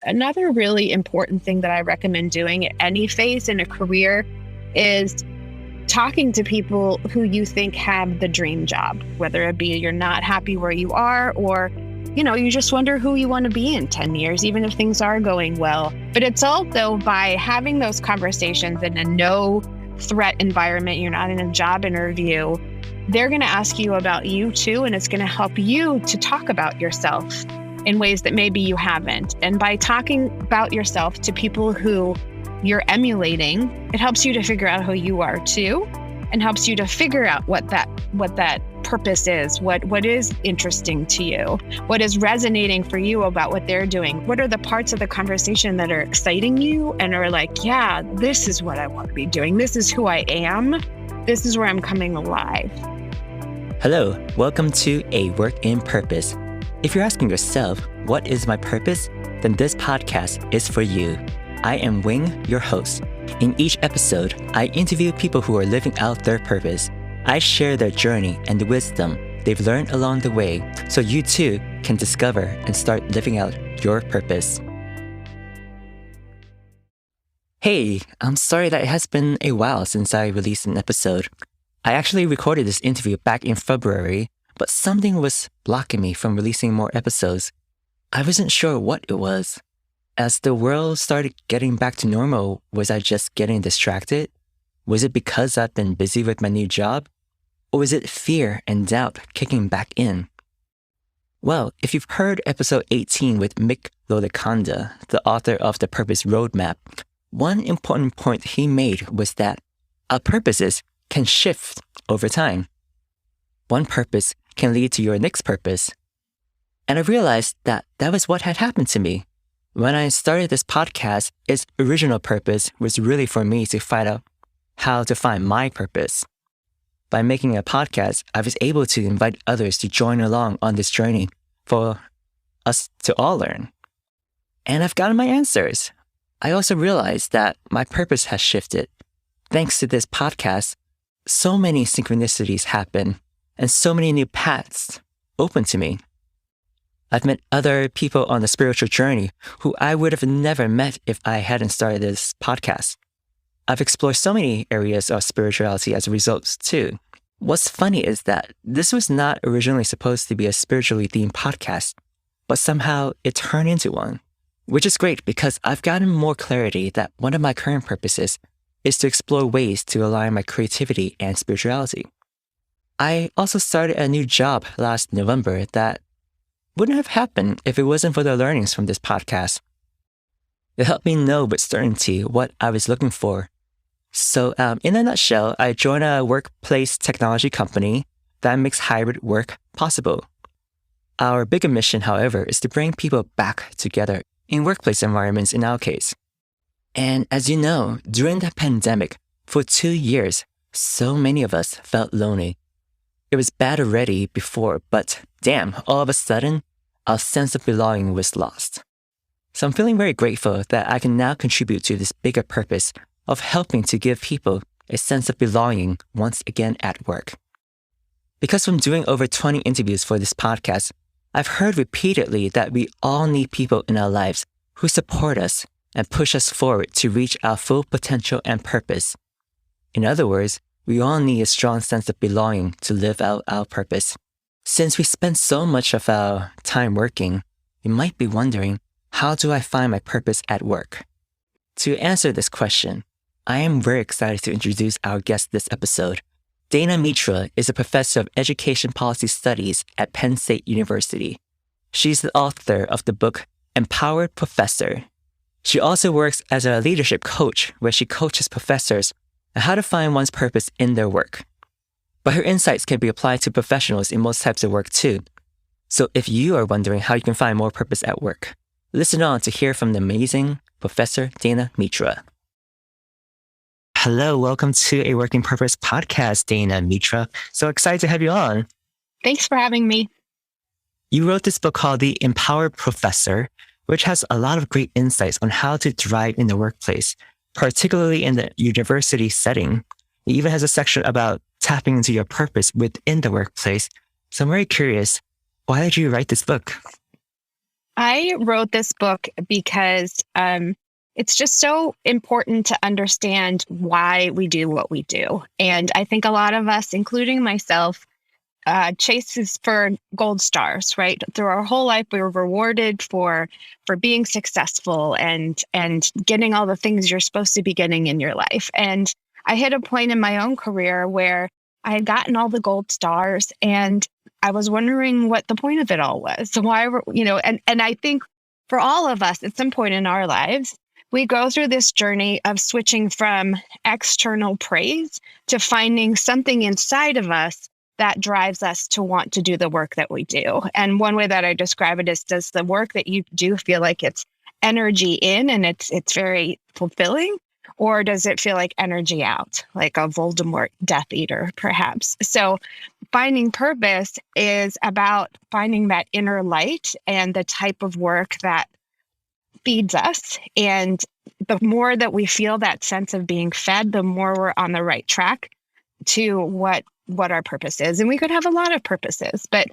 Another really important thing that I recommend doing at any phase in a career is talking to people who you think have the dream job, whether it be you're not happy where you are or, you just wonder who you want to be in 10 years, even if things are going well. But it's also by having those conversations in a no threat environment, you're not in a job interview, they're going to ask you about you too, and it's going to help you to talk about yourself in ways that maybe you haven't. And by talking about yourself to people who you're emulating, it helps you to figure out who you are too, and helps you to figure out what that purpose is, what is interesting to you, what is resonating for you about what they're doing. What are the parts of the conversation that are exciting you and are like, yeah, this is what I want to be doing. This is who I am. This is where I'm coming alive. Hello, welcome to A Work in Purpose. If you're asking yourself, what is my purpose? Then this podcast is for you. I am Wing, your host. In each episode, I interview people who are living out their purpose. I share their journey and the wisdom they've learned along the way so you too can discover and start living out your purpose. Hey, I'm sorry that it has been a while since I released an episode. I actually recorded this interview back in February, but something was blocking me from releasing more episodes. I wasn't sure what it was. As the world started getting back to normal, was I just getting distracted? Was it because I've been busy with my new job? Or was it fear and doubt kicking back in? Well, if you've heard episode 18 with Mick Lolikonda, the author of The Purpose Roadmap, one important point he made was that our purposes can shift over time. One purpose can lead to your next purpose. And I realized that was what had happened to me. When I started this podcast, its original purpose was really for me to find out how to find my purpose. By making a podcast, I was able to invite others to join along on this journey for us to all learn. And I've gotten my answers. I also realized that my purpose has shifted. Thanks to this podcast, so many synchronicities happen and so many new paths open to me. I've met other people on the spiritual journey who I would have never met if I hadn't started this podcast. I've explored so many areas of spirituality as a result, too. What's funny is that this was not originally supposed to be a spiritually themed podcast, but somehow it turned into one, which is great because I've gotten more clarity that one of my current purposes is to explore ways to align my creativity and spirituality. I also started a new job last November that wouldn't have happened if it wasn't for the learnings from this podcast. It helped me know with certainty what I was looking for. So in a nutshell, I joined a workplace technology company that makes hybrid work possible. Our bigger mission, however, is to bring people back together in workplace environments in our case. And as you know, during the pandemic, for 2 years, so many of us felt lonely. It was bad already before, but damn, all of a sudden, our sense of belonging was lost. So I'm feeling very grateful that I can now contribute to this bigger purpose of helping to give people a sense of belonging once again at work. Because from doing over 20 interviews for this podcast, I've heard repeatedly that we all need people in our lives who support us and push us forward to reach our full potential and purpose. In other words, we all need a strong sense of belonging to live out our purpose. Since we spend so much of our time working, you might be wondering, how do I find my purpose at work? To answer this question, I am very excited to introduce our guest this episode. Dana Mitra is a professor of education policy studies at Penn State University. She's the author of the book Empowered Professor. She also works as a leadership coach where she coaches professors on how to find one's purpose in their work. But her insights can be applied to professionals in most types of work too. So if you are wondering how you can find more purpose at work, listen on to hear from the amazing Professor Dana Mitra. Hello, welcome to A Working Purpose podcast, Dana Mitra. So excited to have you on. Thanks for having me. You wrote this book called The Empowered Professor, which has a lot of great insights on how to thrive in the workplace, particularly in the university setting. It even has a section about tapping into your purpose within the workplace. So I'm very curious, why did you write this book? I wrote this book because it's just so important to understand why we do what we do. And I think a lot of us, including myself, chases for gold stars, right? Through our whole life, we were rewarded for being successful and getting all the things you're supposed to be getting in your life. And I hit a point in my own career where I had gotten all the gold stars, and I was wondering what the point of it all was. So why were, and I think for all of us at some point in our lives, we go through this journey of switching from external praise to finding something inside of us that drives us to want to do the work that we do. And one way that I describe it is, does the work that you do feel like it's energy in and it's very fulfilling? Or does it feel like energy out, like a Voldemort Death Eater, perhaps? So finding purpose is about finding that inner light and the type of work that feeds us. And the more that we feel that sense of being fed, the more we're on the right track to what our purpose is. And we could have a lot of purposes, but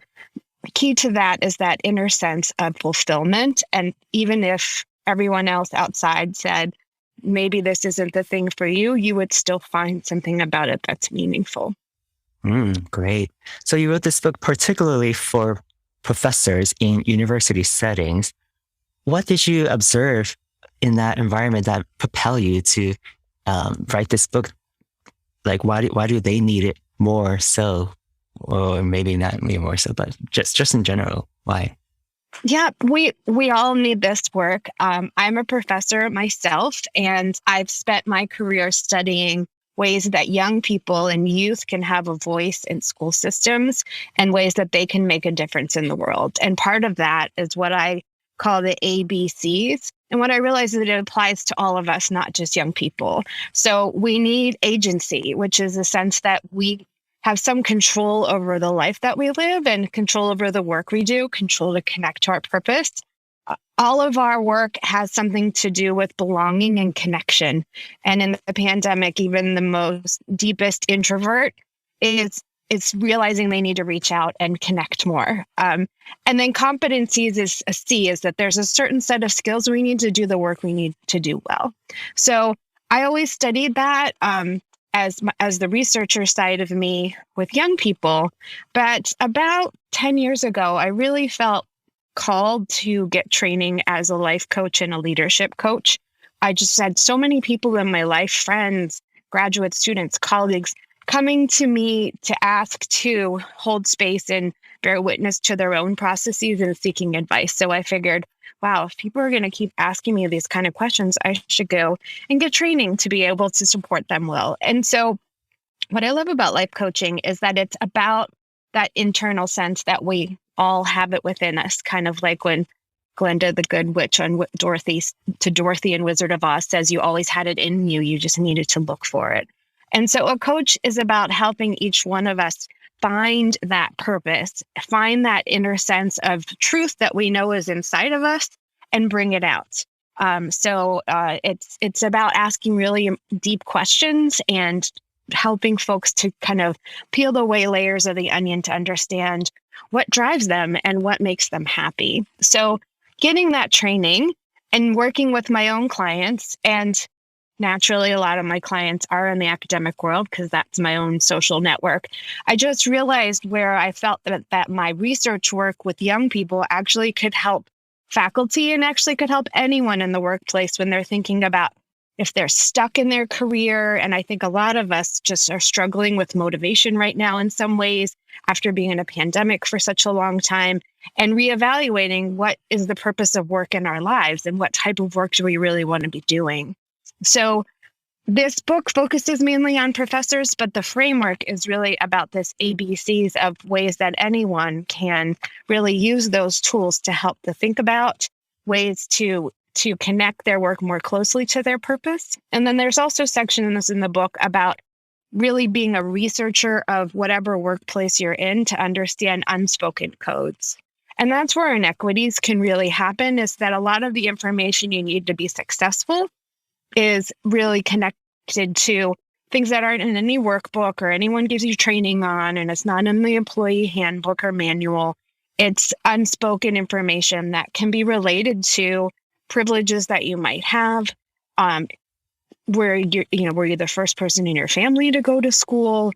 key to that is that inner sense of fulfillment. And even if everyone else outside said, maybe this isn't the thing for you, you would still find something about it that's meaningful. Great. So you wrote this book particularly for professors in university settings. What did you observe in that environment that propel you to write this book? Like, why do they need it more so? Or maybe not me more so, but just in general, why? Yeah, we all need this work. I'm a professor myself, and I've spent my career studying ways that young people and youth can have a voice in school systems and ways that they can make a difference in the world. And part of that is what I call the ABCs. And what I realize is that it applies to all of us, not just young people. So we need agency, which is a sense that we have some control over the life that we live and control over the work we do, control to connect to our purpose. All of our work has something to do with belonging and connection. And in the pandemic, even the most deepest introvert is realizing they need to reach out and connect more. And then competencies is a C, is that there's a certain set of skills we need to do the work we need to do well. So I always studied that as the researcher side of me with young people. But about 10 years ago, I really felt called to get training as a life coach and a leadership coach. I just had so many people in my life, friends, graduate students, colleagues, coming to me to ask to hold space and bear witness to their own processes and seeking advice. So I figured, wow, if people are going to keep asking me these kind of questions, I should go and get training to be able to support them well. And so what I love about life coaching is that it's about that internal sense that we all have it within us, kind of like when Glinda the Good Witch on Dorothy and Wizard of Oz says, you always had it in you, you just needed to look for it. And so a coach is about helping each one of us find that purpose, find that inner sense of truth that we know is inside of us and bring it out. So it's about asking really deep questions and helping folks to kind of peel away layers of the onion to understand what drives them and what makes them happy. So getting that training and working with my own clients, and naturally, a lot of my clients are in the academic world because that's my own social network. I just realized where I felt that my research work with young people actually could help faculty and actually could help anyone in the workplace when they're thinking about if they're stuck in their career. And I think a lot of us just are struggling with motivation right now in some ways after being in a pandemic for such a long time, and reevaluating what is the purpose of work in our lives and what type of work do we really want to be doing. So this book focuses mainly on professors, but the framework is really about this ABCs of ways that anyone can really use those tools to help to think about ways to connect their work more closely to their purpose. And then there's also sections in the book about really being a researcher of whatever workplace you're in to understand unspoken codes. And that's where inequities can really happen, is that a lot of the information you need to be successful is really connected to things that aren't in any workbook or anyone gives you training on, and it's not in the employee handbook or manual. It's unspoken information that can be related to privileges that you might have, where were you the first person in your family to go to school?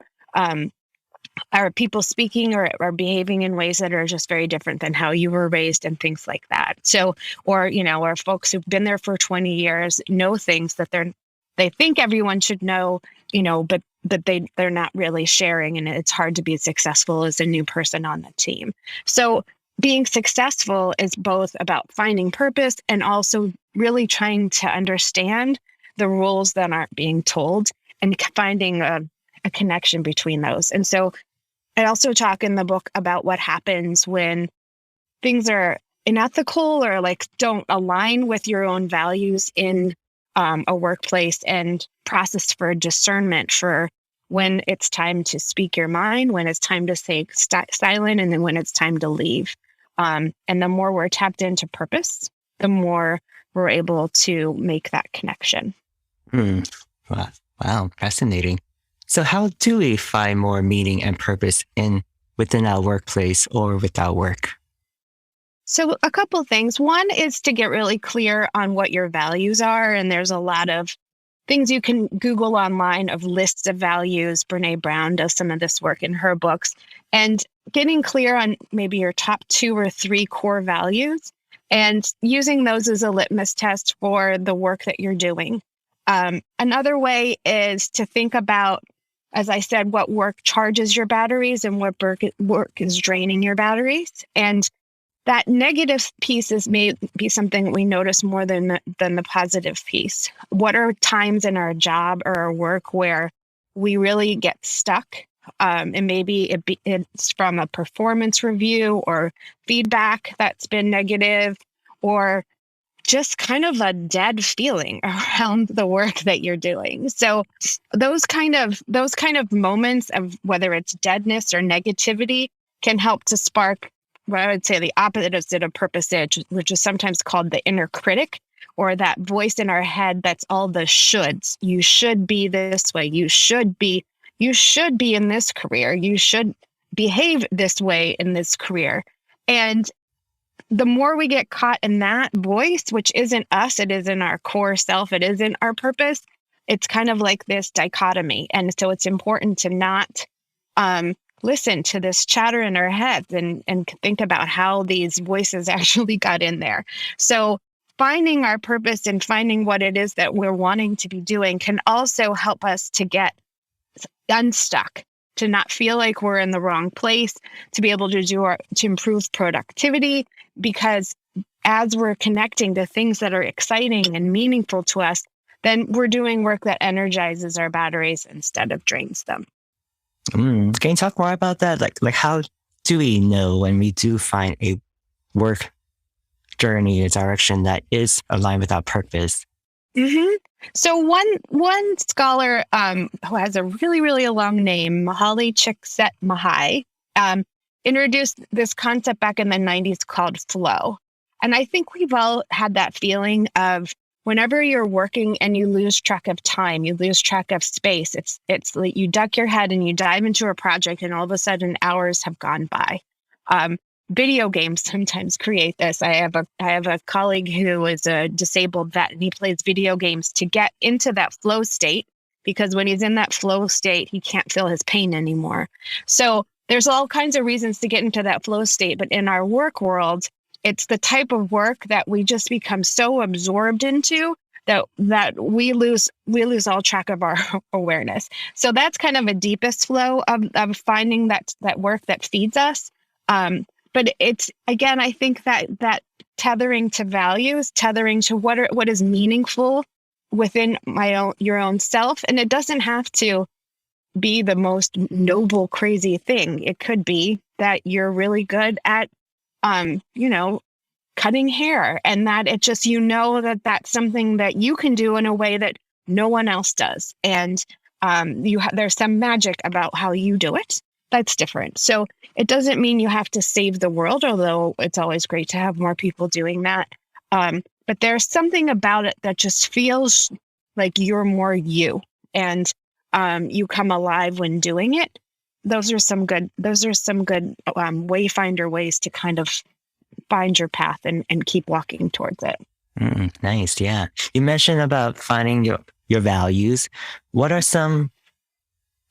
Are people speaking or behaving in ways that are just very different than how you were raised and things like that? So, or folks who've been there for 20 years know things that they think everyone should know, but they're not really sharing, and it's hard to be successful as a new person on the team. So being successful is both about finding purpose and also really trying to understand the rules that aren't being told and finding a connection between those. And so I also talk in the book about what happens when things are unethical or don't align with your own values in a workplace, and process for discernment for when it's time to speak your mind, when it's time to stay silent, and then when it's time to leave. And the more we're tapped into purpose, the more we're able to make that connection. Wow, fascinating. So how do we find more meaning and purpose within our workplace or with our work? So a couple things. One is to get really clear on what your values are. And there's a lot of things you can Google online of lists of values. Brene Brown does some of this work in her books. And getting clear on maybe your top 2 or 3 core values and using those as a litmus test for the work that you're doing. Another way is to think about, as I said, what work charges your batteries and what work is draining your batteries. And that negative piece may be something that we notice more than the positive piece. What are times in our job or our work where we really get stuck? And maybe it's from a performance review or feedback that's been negative, or just kind of a dead feeling around the work that you're doing. So those kind of moments of whether it's deadness or negativity can help to spark what I would say the opposite of purpose, which is sometimes called the inner critic, or that voice in our head that's all the shoulds. You should be this way. You should be in this career. You should behave this way in this career. And the more we get caught in that voice, which isn't us, it isn't our core self, it isn't our purpose, it's kind of like this dichotomy. And so it's important to not listen to this chatter in our heads and think about how these voices actually got in there. So finding our purpose and finding what it is that we're wanting to be doing can also help us to get unstuck, to not feel like we're in the wrong place, to be able to improve productivity, because as we're connecting to things that are exciting and meaningful to us, then we're doing work that energizes our batteries instead of drains them. Can you talk more about that? Like how do we know when we do find a work journey or direction that is aligned with our purpose? Mm-hmm. So one scholar who has a really, really long name, Mihaly Csikszentmihalyi, introduced this concept back in the 90s called flow. And I think we've all had that feeling of whenever you're working and you lose track of time, you lose track of space. It's like you duck your head and you dive into a project and all of a sudden hours have gone by. Video games sometimes create this. I have a colleague who is a disabled vet, and he plays video games to get into that flow state, because when he's in that flow state, he can't feel his pain anymore. So there's all kinds of reasons to get into that flow state. But in our work world, it's the type of work that we just become so absorbed into that we lose all track of our awareness. So that's kind of a deepest flow of finding that work that feeds us. But it's, again, I think that tethering to values, tethering to what is meaningful within your own self. And it doesn't have to be the most noble, crazy thing. It could be that you're really good at, cutting hair, and that it just, that that's something that you can do in a way that no one else does. And there's some magic about how you do it that's different. So it doesn't mean you have to save the world, although it's always great to have more people doing that. But there's something about it that just feels like you're more you, and you come alive when doing it. those are some good wayfinder ways to kind of find your path and keep walking towards it. Nice. Yeah. You mentioned about finding your values. What are some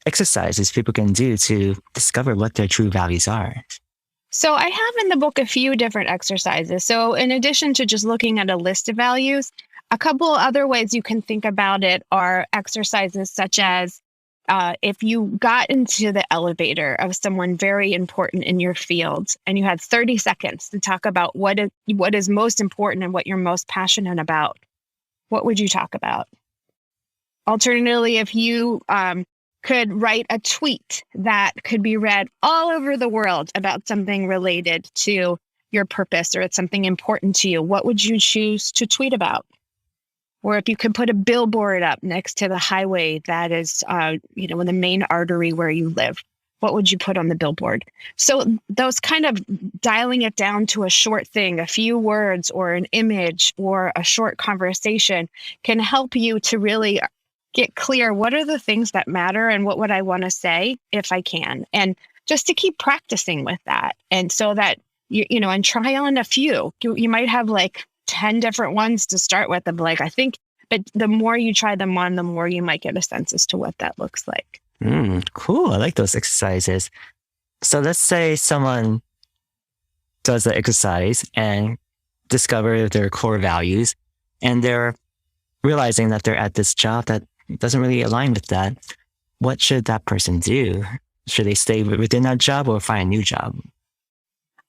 exercises people can do to discover what their true values are? So I have in the book a few different exercises. So in addition to just looking at a list of values, a couple other ways you can think about it are exercises such as if you got into the elevator of someone very important in your field and you had 30 seconds to talk about what is most important and what you're most passionate about, what would you talk about? Alternatively, if you could write a tweet that could be read all over the world about something related to your purpose or it's something important to you, what would you choose to tweet about? Or if you could put a billboard up next to the highway that is, in the main artery where you live, what would you put on the billboard? So those kind of dialing it down to a short thing, a few words or an image or a short conversation can help you to really get clear. What are the things that matter and what would I want to say if I can? And just to keep practicing with that. And so that, and try on a few. You might have like 10 different ones to start with. But the more you try them on, the more you might get a sense as to what that looks like. Cool. I like those exercises. So let's say someone does the exercise and discover their core values, and they're realizing that they're at this job that doesn't really align with that. What should that person do? Should they stay within that job or find a new job?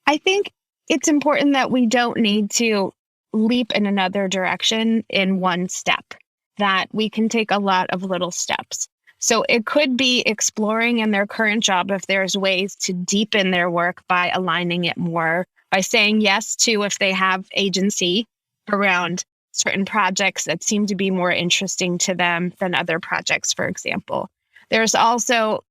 I think it's important that we don't need to leap in another direction in one step, that we can take a lot of little steps. So it could be exploring in their current job if there's ways to deepen their work by aligning it more, by saying yes to if they have agency around certain projects that seem to be more interesting to them than other projects, for example. There's also,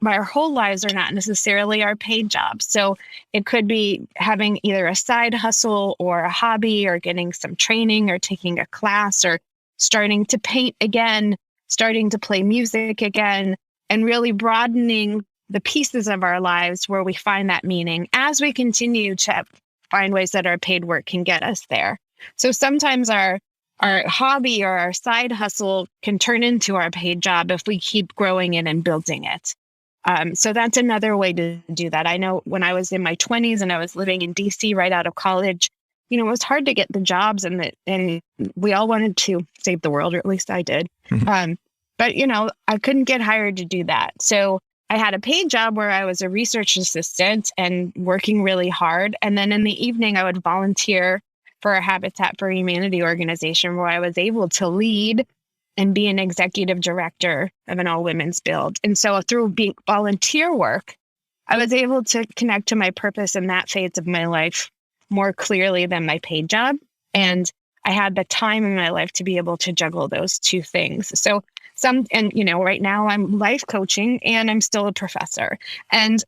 our whole lives are not necessarily our paid jobs. So it could be having either a side hustle or a hobby or getting some training or taking a class or starting to paint again, starting to play music again, and really broadening the pieces of our lives where we find that meaning as we continue to find ways that our paid work can get us there. So sometimes our hobby or our side hustle can turn into our paid job if we keep growing it and building it. So that's another way to do that. I know when I was in my 20s and I was living in DC right out of college, it was hard to get the jobs and we all wanted to save the world, or at least I did. But I couldn't get hired to do that. So I had a paid job where I was a research assistant and working really hard. And then in the evening, I would volunteer for a Habitat for Humanity organization where I was able to lead and be an executive director of an all-women's build. And so through being volunteer work, I was able to connect to my purpose in that phase of my life more clearly than my paid job. And I had the time in my life to be able to juggle those two things. So right now I'm life coaching and I'm still a professor. And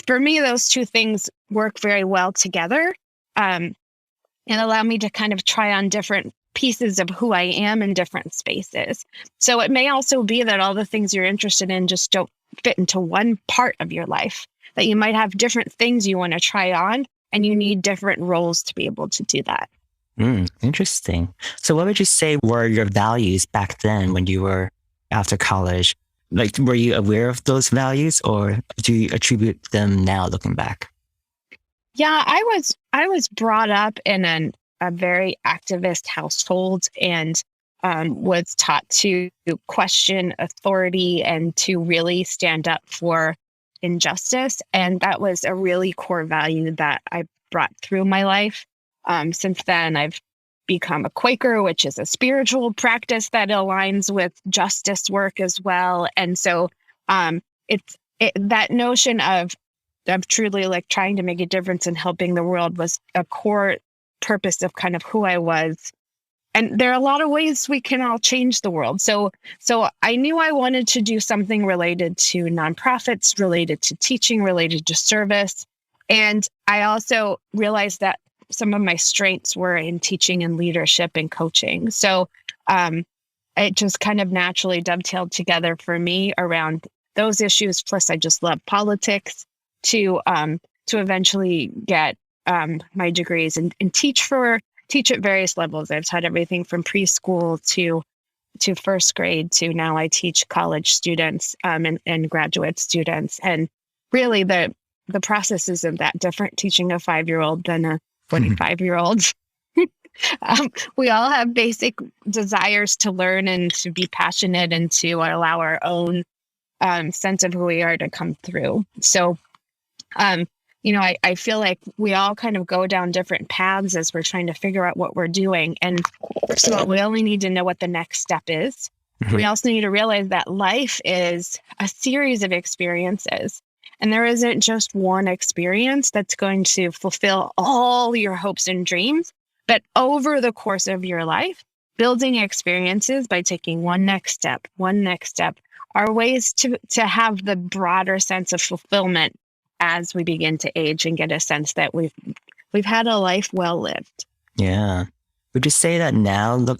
for me, those two things work very well together. And allow me to kind of try on different pieces of who I am in different spaces. So it may also be that all the things you're interested in just don't fit into one part of your life, that you might have different things you want to try on, and you need different roles to be able to do that. Interesting. So what would you say were your values back then when you were after college? Like, were you aware of those values, or do you attribute them now looking back? Yeah, I was brought up in a very activist household and was taught to question authority and to really stand up for injustice. And that was a really core value that I brought through my life. Since then, I've become a Quaker, which is a spiritual practice that aligns with justice work as well. And so that notion of truly like trying to make a difference in helping the world was a core purpose of kind of who I was. And there are a lot of ways we can all change the world. So I knew I wanted to do something related to nonprofits, related to teaching, related to service. And I also realized that some of my strengths were in teaching and leadership and coaching. So it just kind of naturally dovetailed together for me around those issues. Plus, I just love politics to eventually get my degrees and teach at various levels. I've taught everything from preschool to first grade to now I teach college students and graduate students. And really the process isn't that different teaching a 5-year-old than a 25-year-old. We all have basic desires to learn and to be passionate and to allow our own sense of who we are to come through. So, I feel like we all kind of go down different paths as we're trying to figure out what we're doing. And first of all, we only need to know what the next step is. Mm-hmm. We also need to realize that life is a series of experiences. And there isn't just one experience that's going to fulfill all your hopes and dreams. But over the course of your life, building experiences by taking one next step are ways to have the broader sense of fulfillment as we begin to age and get a sense that we've had a life well lived. Yeah. Would you say that now,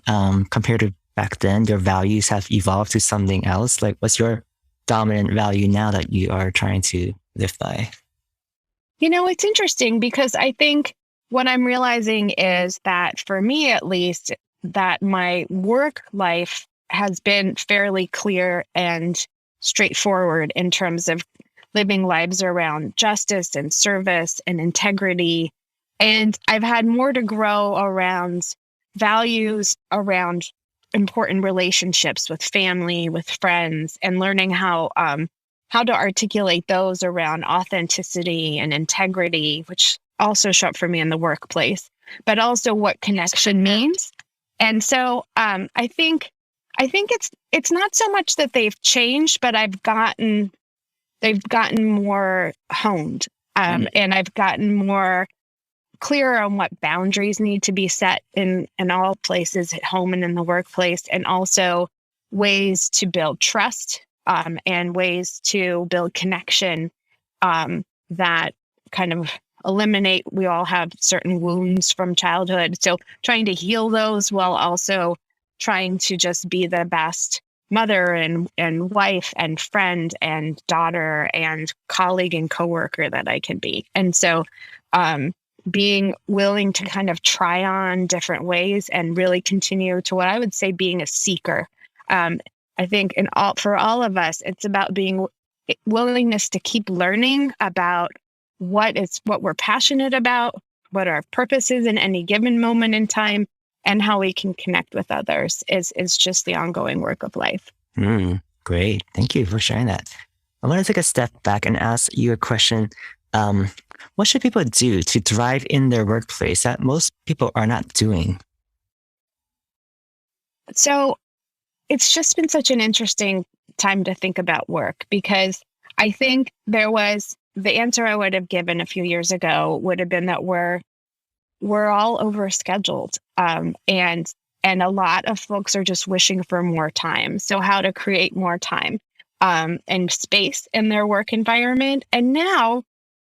compared to back then, your values have evolved to something else? Like, what's your dominant value now that you are trying to live by? It's interesting because I think what I'm realizing is that for me, at least, that my work life has been fairly clear and straightforward in terms of living lives around justice and service and integrity. And I've had more to grow around values, around important relationships with family, with friends, and learning how to articulate those around authenticity and integrity, which also show up for me in the workplace, but also what connection means. And so I think it's not so much that they've changed, but they've gotten more honed, and I've gotten more clear on what boundaries need to be set in all places, at home and in the workplace, and also ways to build trust and ways to build connection that kind of eliminate. We all have certain wounds from childhood, so trying to heal those while also trying to just be the best mother and wife and friend and daughter and colleague and coworker that I can be. And so being willing to kind of try on different ways and really continue to what I would say being a seeker. I think for all of us, it's about being willingness to keep learning about what we're passionate about, what our purpose is in any given moment in time, and how we can connect with others is just the ongoing work of life. Great. Thank you for sharing that. I want to take a step back and ask you a question. What should people do to thrive in their workplace that most people are not doing? So it's just been such an interesting time to think about work, because I think the answer I would have given a few years ago would have been that we're all overscheduled. And a lot of folks are just wishing for more time. So how to create more time and space in their work environment. And now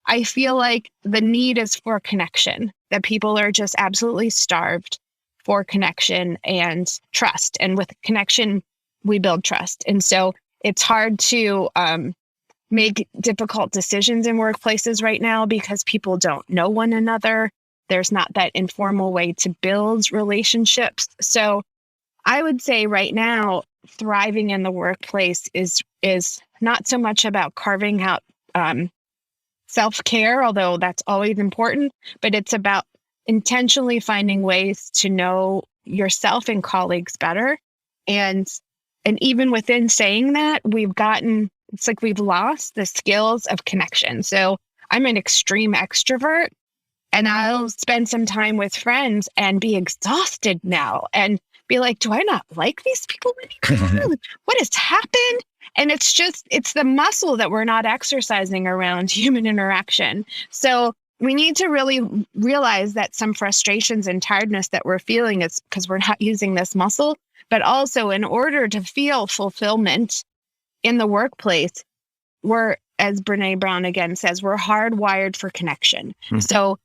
I feel like the need is for connection, that people are just absolutely starved for connection and trust. And with connection, we build trust. And so it's hard to make difficult decisions in workplaces right now because people don't know one another. There's not that informal way to build relationships. So I would say right now, thriving in the workplace is not so much about carving out self-care, although that's always important, but it's about intentionally finding ways to know yourself and colleagues better. And even within saying that, it's like we've lost the skills of connection. So I'm an extreme extrovert, and I'll spend some time with friends and be exhausted now and be like, do I not like these people anymore? What has happened? And it's the muscle that we're not exercising around human interaction. So we need to really realize that some frustrations and tiredness that we're feeling is because we're not using this muscle. But also, in order to feel fulfillment in the workplace, as Brene Brown again says, we're hardwired for connection. Mm-hmm. So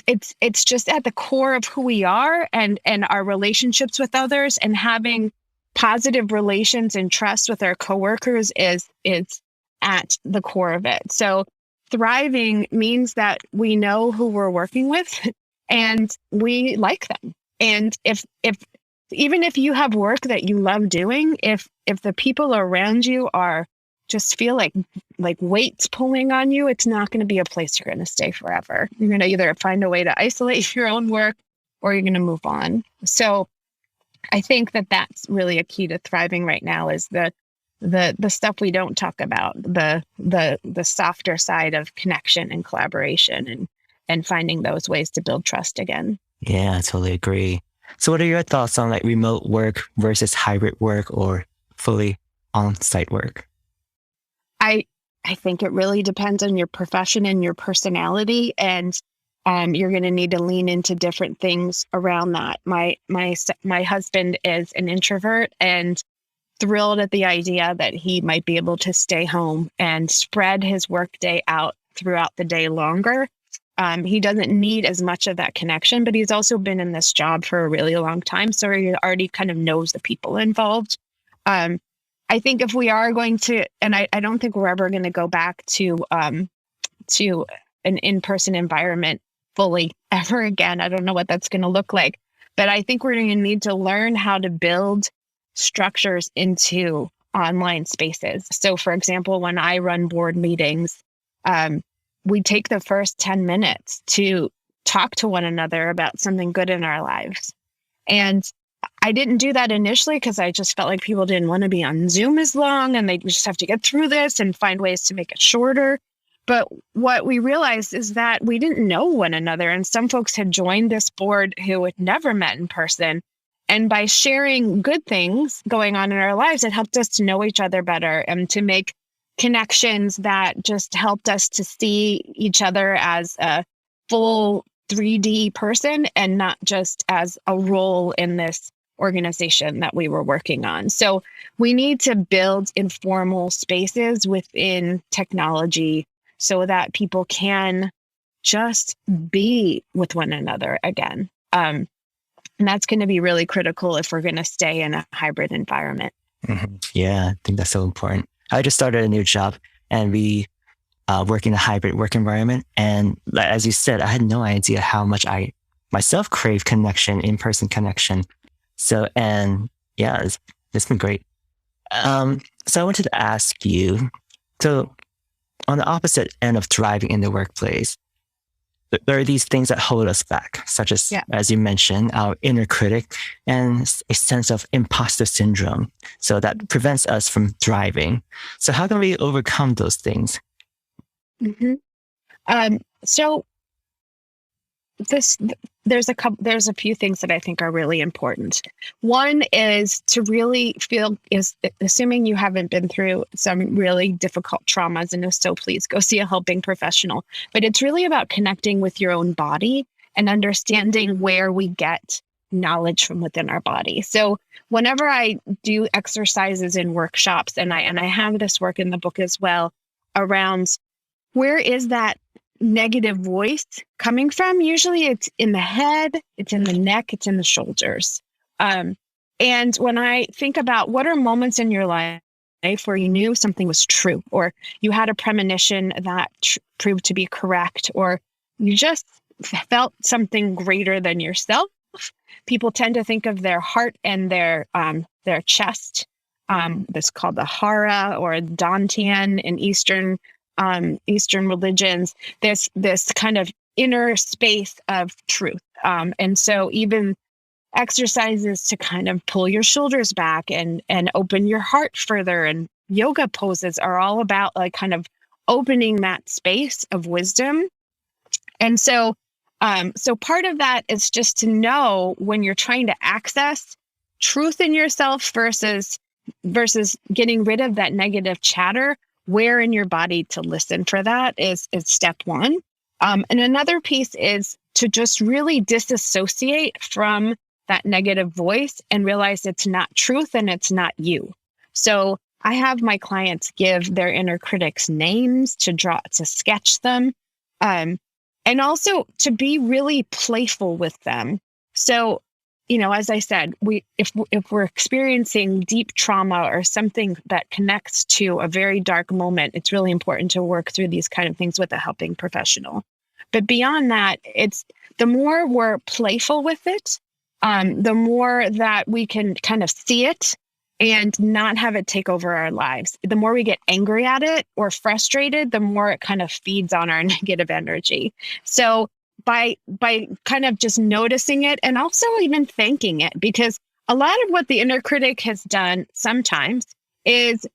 it's just at the core of who we are and our relationships with others, and having positive relations and trust with our coworkers is at the core of it. So thriving means that we know who we're working with and we like them. And if even if you have work that you love doing, if the people around you are just feel like weights pulling on you, it's not going to be a place you're going to stay forever. You're going to either find a way to isolate your own work or you're going to move on. So I think that that's really a key to thriving right now is the stuff we don't talk about, the softer side of connection and collaboration and finding those ways to build trust again. Yeah, I totally agree. So what are your thoughts on like remote work versus hybrid work or fully on-site work? I think it really depends on your profession and your personality, and you're going to need to lean into different things around that. My husband is an introvert and thrilled at the idea that he might be able to stay home and spread his workday out throughout the day longer. He doesn't need as much of that connection, but he's also been in this job for a really long time, so he already kind of knows the people involved. I think if we are going to, and I don't think we're ever going to go back to an in-person environment fully ever again. I don't know what that's going to look like, but I think we're going to need to learn how to build structures into online spaces. So for example, when I run board meetings, we take the first 10 minutes to talk to one another about something good in our lives. And I didn't do that initially because I just felt like people didn't want to be on Zoom as long and they just have to get through this and find ways to make it shorter. But what we realized is that we didn't know one another. And some folks had joined this board who had never met in person. And by sharing good things going on in our lives, it helped us to know each other better and to make connections that just helped us to see each other as a full 3D person and not just as a role in this organization that we were working on. So we need to build informal spaces within technology so that people can just be with one another again. And that's going to be really critical if we're going to stay in a hybrid environment. Mm-hmm. Yeah, I think that's so important. I just started a new job and we work in a hybrid work environment. And as you said, I had no idea how much I myself crave connection, in-person connection. So, and yeah, it's been great. So I wanted to ask you, so on the opposite end of thriving in the workplace, there are these things that hold us back, such as you mentioned, our inner critic and a sense of imposter syndrome. So that prevents us from thriving. So how can we overcome those things? Mm-hmm. So there's a few things that I think are really important. One is to really assuming you haven't been through some really difficult traumas, and if so, please go see a helping professional. But it's really about connecting with your own body and understanding where we get knowledge from within our body. So whenever I do exercises in workshops, and I have this work in the book as well around where is that negative voice coming from? Usually it's in the head, it's in the neck, it's in the shoulders. And when I think about what are moments in your life where you knew something was true, or you had a premonition that proved to be correct, or you just felt something greater than yourself, people tend to think of their heart and their chest. That's called the hara or dantian in Eastern religions. There's this kind of inner space of truth. And so even exercises to kind of pull your shoulders back and open your heart further, and yoga poses are all about like kind of opening that space of wisdom. And so part of that is just to know when you're trying to access truth in yourself versus getting rid of that negative chatter, where in your body to listen for that is step one. And another piece is to just really disassociate from that negative voice and realize it's not truth and it's not you. So I have my clients give their inner critics names to sketch them, and also to be really playful with them. So as I said, if we're experiencing deep trauma or something that connects to a very dark moment, it's really important to work through these kind of things with a helping professional. But beyond that, it's the more we're playful with it, the more that we can kind of see it and not have it take over our lives. The more we get angry at it or frustrated, the more it kind of feeds on our negative energy. So by kind of just noticing it and also even thanking it, because a lot of what the inner critic has done sometimes is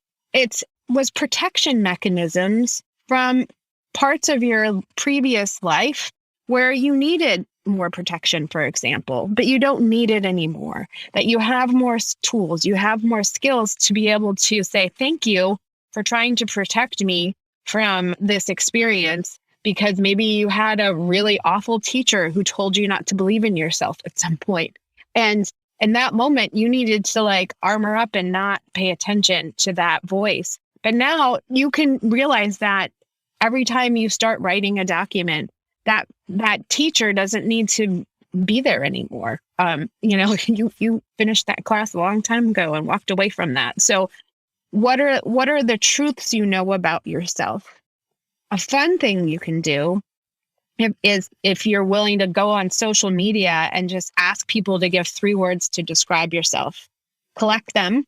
was protection mechanisms from parts of your previous life where you needed more protection, for example, but you don't need it anymore, that you have more tools, you have more skills to be able to say, thank you for trying to protect me from this experience, because maybe you had a really awful teacher who told you not to believe in yourself at some point. And in that moment, you needed to armor up and not pay attention to that voice. But now you can realize that every time you start writing a document, that teacher doesn't need to be there anymore. You finished that class a long time ago and walked away from that. So what are the truths you know about yourself? A fun thing you can do is if you're willing to go on social media and just ask people to give 3 words to describe yourself, collect them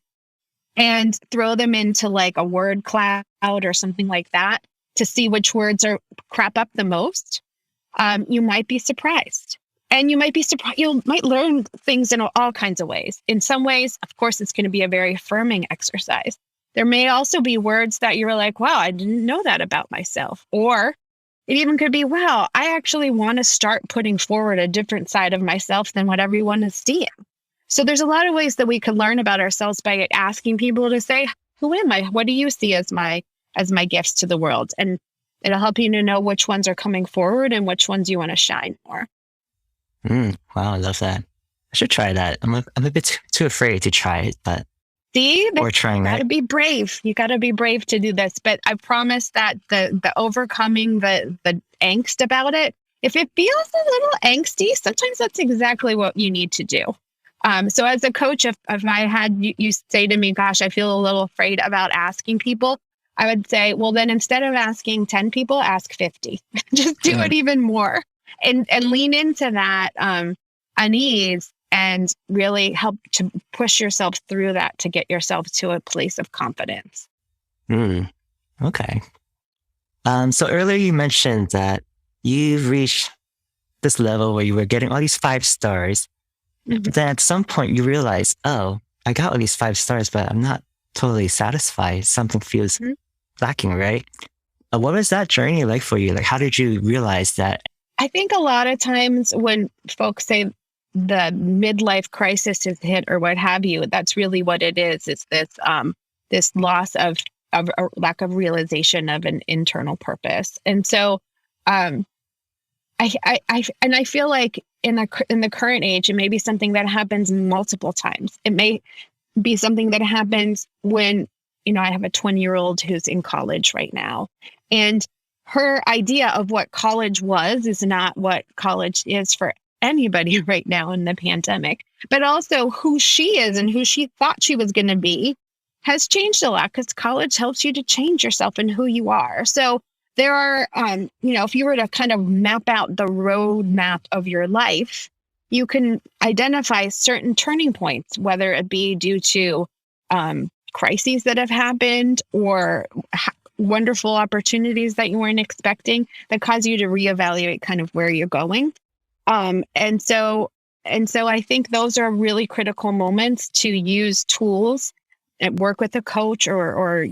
and throw them into a word cloud or something like that to see which words crop up the most. You might be surprised. And you might learn things in all kinds of ways. In some ways, of course, it's going to be a very affirming exercise. There may also be words that you're like, wow, I didn't know that about myself. Or it even could be, wow, I actually want to start putting forward a different side of myself than what everyone is seeing. So there's a lot of ways that we could learn about ourselves by asking people to say, who am I? What do you see as my gifts to the world? And it'll help you to know which ones are coming forward and which ones you want to shine more. Wow, I love that. I should try that. I'm a bit too afraid to try it, but or trying that. You got to be brave. You got to be brave to do this. But I promise that the overcoming the angst about it, if it feels a little angsty, sometimes that's exactly what you need to do. So as a coach, if I had you say to me, gosh, I feel a little afraid about asking people, I would say, well, then instead of asking 10 people, ask 50. Just do it even more and lean into that unease and really help to push yourself through that to get yourself to a place of confidence. Okay. So earlier you mentioned that you've reached this level where you were getting all these 5 stars. Mm-hmm. But then at some point you realize, oh, I got all these 5 stars, but I'm not totally satisfied. Something feels lacking, right? What was that journey like for you? How did you realize that? I think a lot of times when folks say the midlife crisis is hit or what have you, that's really what it is. It's this loss of a lack of realization of an internal purpose. And so I feel like in the current age, it may be something that happens multiple times. It may be something that happens when, I have a 20-year-old who's in college right now, and her idea of what college was is not what college is for anybody right now in the pandemic, but also who she is and who she thought she was going to be has changed a lot, because college helps you to change yourself and who you are. So there are, if you were to kind of map out the roadmap of your life, you can identify certain turning points, whether it be due to crises that have happened or wonderful opportunities that you weren't expecting that cause you to reevaluate kind of where you're going. And so I think those are really critical moments to use tools and work with a coach or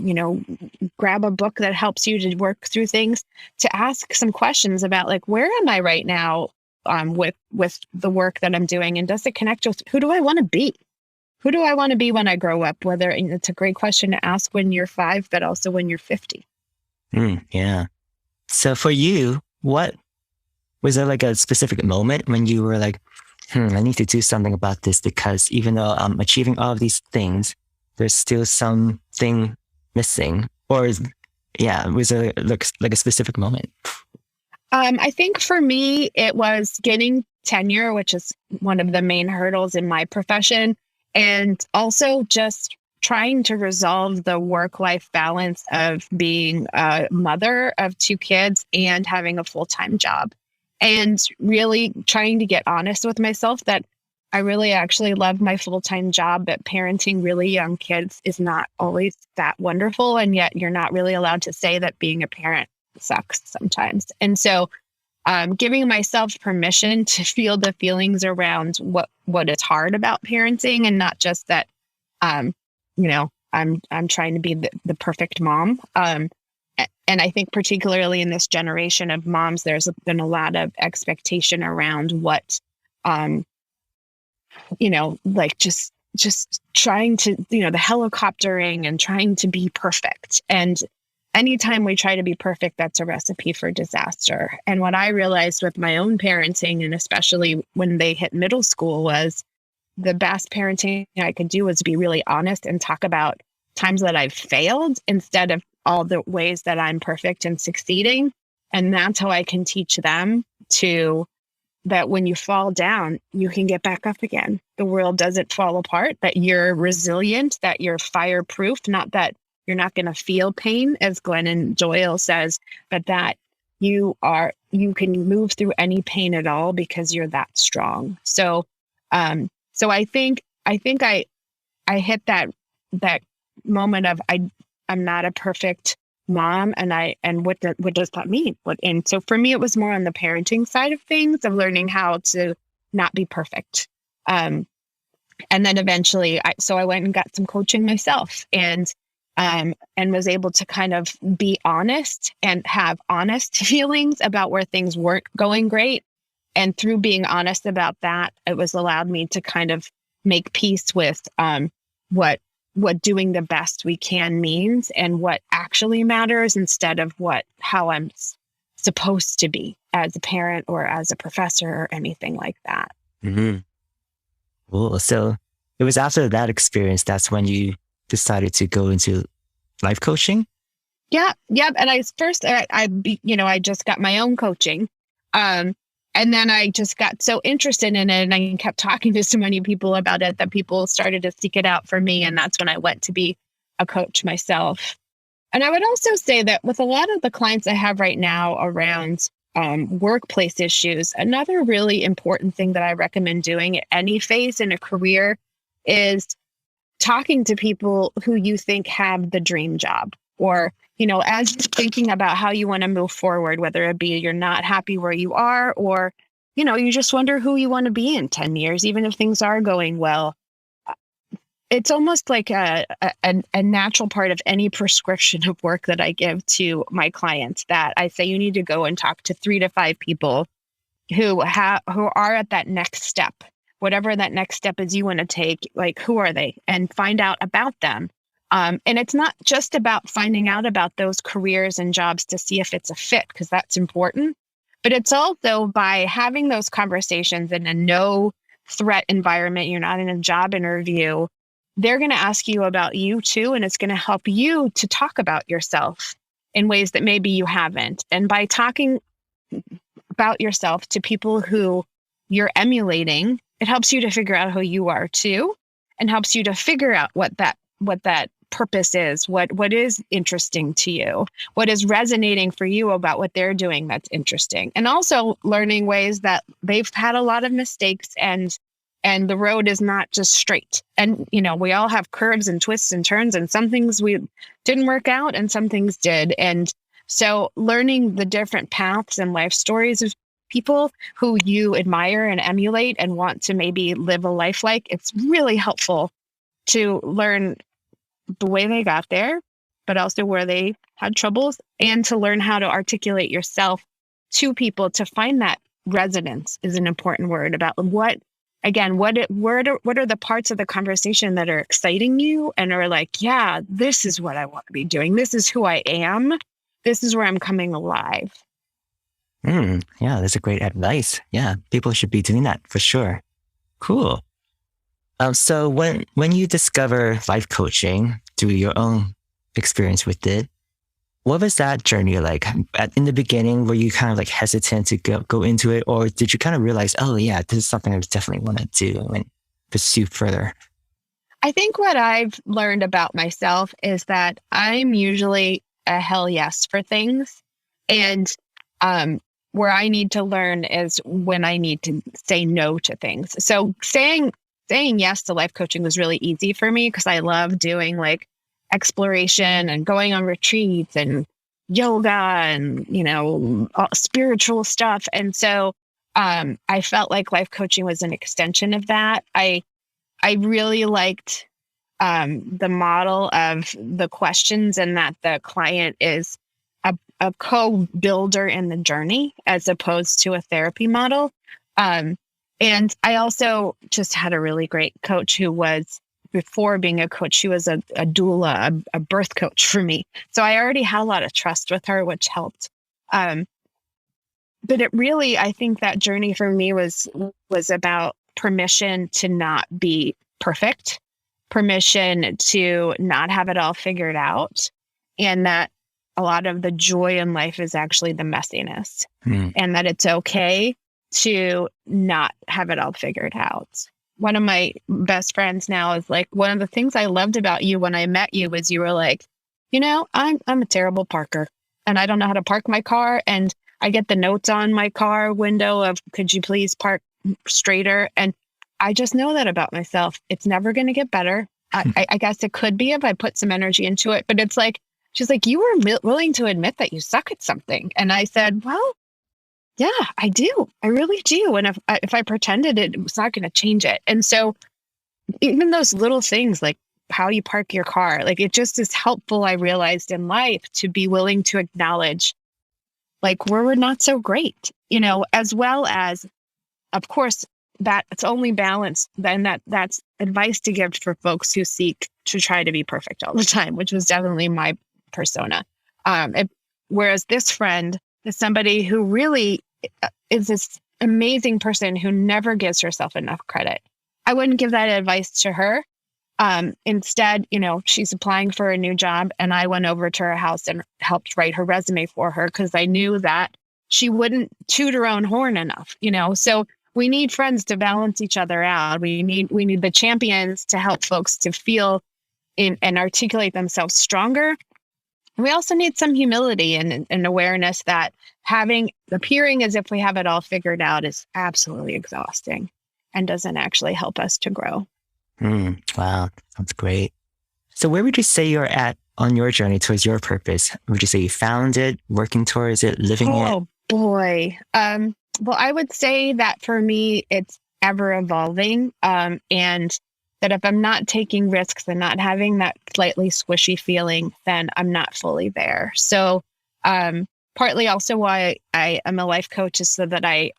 grab a book that helps you to work through things, to ask some questions about where am I right now with the work that I'm doing, and does it connect with who do I want to be? Who do I want to be when I grow up? Whether it's a great question to ask when you're 5, but also when you're 50. Yeah. So for you, what was there a specific moment when you were like, I need to do something about this, because even though I'm achieving all of these things, there's still something missing? Or was there a specific moment? I think for me, it was getting tenure, which is one of the main hurdles in my profession. And also just trying to resolve the work-life balance of being a mother of 2 kids and having a full-time job. And really trying to get honest with myself that I really actually love my full-time job, but parenting really young kids is not always that wonderful. And yet you're not really allowed to say that being a parent sucks sometimes. And so giving myself permission to feel the feelings around what is hard about parenting, and not just that, I'm trying to be the perfect mom. And I think particularly in this generation of moms, there's been a lot of expectation around what, like just trying to, the helicoptering and trying to be perfect. And anytime we try to be perfect, that's a recipe for disaster. And what I realized with my own parenting, and especially when they hit middle school, was the best parenting I could do was be really honest and talk about times that I've failed instead of all the ways that I'm perfect and succeeding. And that's how I can teach them that when you fall down, you can get back up again. The world doesn't fall apart, that you're resilient, that you're fireproof, not that you're not going to feel pain, as Glennon Doyle says, but that you can move through any pain at all because you're that strong. So I think I hit that moment of I'm not a perfect mom, and what does that mean? And so for me, it was more on the parenting side of things, of learning how to not be perfect. And then eventually, I went and got some coaching myself, and was able to kind of be honest and have honest feelings about where things weren't going great. And through being honest about that, it was allowed me to kind of make peace with what doing the best we can means, and what actually matters, instead of how I'm supposed to be as a parent or as a professor or anything like that. Mm-hmm. Cool. So it was after that experience, that's when you decided to go into life coaching? Yeah. Yep. And I just got my own coaching. And then I just got so interested in it, and I kept talking to so many people about it that people started to seek it out for me. And that's when I went to be a coach myself. And I would also say that with a lot of the clients I have right now around workplace issues, another really important thing that I recommend doing at any phase in a career is talking to people who you think have the dream job, or as you're thinking about how you want to move forward, whether it be you're not happy where you are, or, you just wonder who you want to be in 10 years, even if things are going well. It's almost like a natural part of any prescription of work that I give to my clients, that I say you need to go and talk to 3 to 5 people who are at that next step, whatever that next step is you want to take, like, who are they, and find out about them. And it's not just about finding out about those careers and jobs to see if it's a fit, because that's important. But it's also by having those conversations in a no threat environment. You're not in a job interview. They're going to ask you about you too. And it's going to help you to talk about yourself in ways that maybe you haven't. And by talking about yourself to people who you're emulating, it helps you to figure out who you are too, and helps you to figure out what that purpose is, what is interesting to you, what is resonating for you about what they're doing that's interesting. And also learning ways that they've had a lot of mistakes, and the road is not just straight. And, we all have curves and twists and turns, and some things we didn't work out and some things did. And so learning the different paths and life stories of people who you admire and emulate and want to maybe live a life like, it's really helpful to learn the way they got there, but also where they had troubles, and to learn how to articulate yourself to people to find that resonance is an important word about what are the parts of the conversation that are exciting you and are like, yeah, this is what I want to be doing. This is who I am. This is where I'm coming alive. Yeah, that's a great advice. Yeah, people should be doing that for sure. Cool. So when you discover life coaching through your own experience with it, What was that journey like? In the beginning, were you kind of like hesitant to go into it, or did you kind of realize, oh yeah, this is something I definitely want to do and pursue further? I think what I've learned about myself is that I'm usually a hell yes for things. And where I need to learn is when I need to say no to things. So saying yes to life coaching was really easy for me because I love doing like exploration and going on retreats and yoga and, spiritual stuff. And so I felt like life coaching was an extension of that. I really liked the model of the questions and that the client is a co-builder in the journey as opposed to a therapy model. And I also just had a really great coach who was, before being a coach, she was a doula, a birth coach for me. So I already had a lot of trust with her, which helped. But it really, I think that journey for me was about permission to not be perfect, permission to not have it all figured out, and that a lot of the joy in life is actually the messiness, and that it's okay to not have it all figured out. One of my best friends now is like, one of the things I loved about you when I met you was you were like, I'm a terrible parker and I don't know how to park my car. And I get the notes on my car window of, could you please park straighter? And I just know that about myself. It's never going to get better. I guess it could be if I put some energy into it, but it's like, she's like, you were willing to admit that you suck at something. And I said, well, yeah, I do. I really do. And if I pretended it was not going to change it. And so even those little things like how you park your car, like it just is helpful, I realized in life, to be willing to acknowledge like where we're not so great, as well as, of course, that it's only balanced. Then that's advice to give for folks who seek to try to be perfect all the time, which was definitely my persona. Whereas this friend is somebody who really is this amazing person who never gives herself enough credit. I wouldn't give that advice to her. Instead, she's applying for a new job, and I went over to her house and helped write her resume for her because I knew that she wouldn't toot her own horn enough, So we need friends to balance each other out. We need the champions to help folks to feel and articulate themselves stronger. We also need some humility and awareness that appearing as if we have it all figured out is absolutely exhausting and doesn't actually help us to grow. Wow, that's great. So where would you say you're at on your journey towards your purpose? Would you say you found it, working towards it, living it? Oh boy. Well, I would say that for me, it's ever evolving. And that if I'm not taking risks and not having that slightly squishy feeling, then I'm not fully there. So partly also why I am a life coach is so that I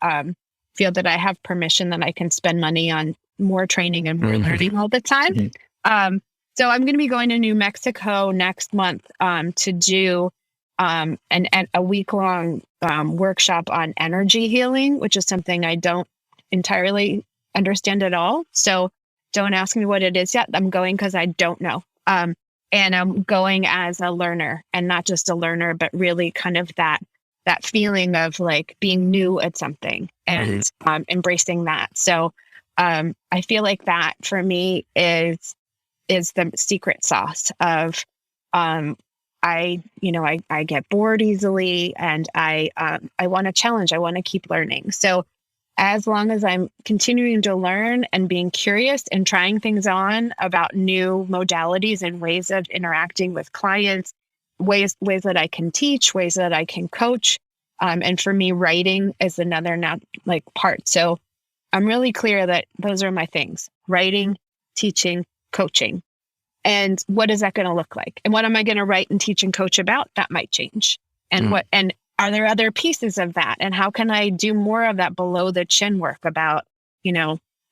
feel that I have permission that I can spend money on more training and more learning all the time. So I'm going to be going to New Mexico next month to do a week-long workshop on energy healing, which is something I don't entirely understand at all. So don't ask me what it is yet. I'm going because I don't know. And I'm going as a learner, and not just a learner, but really kind of that feeling of like being new at something and embracing that. So I feel like that for me is the secret sauce of I get bored easily, and I want to challenge. I want to keep learning. So as long as I'm continuing to learn and being curious and trying things on about new modalities and ways of interacting with clients, ways that I can teach, ways that I can coach. And for me, writing is another part. So I'm really clear that those are my things: writing, teaching, coaching. And what is that going to look like? And what am I going to write and teach and coach about? That might change. And are there other pieces of that? And how can I do more of that below the chin work about,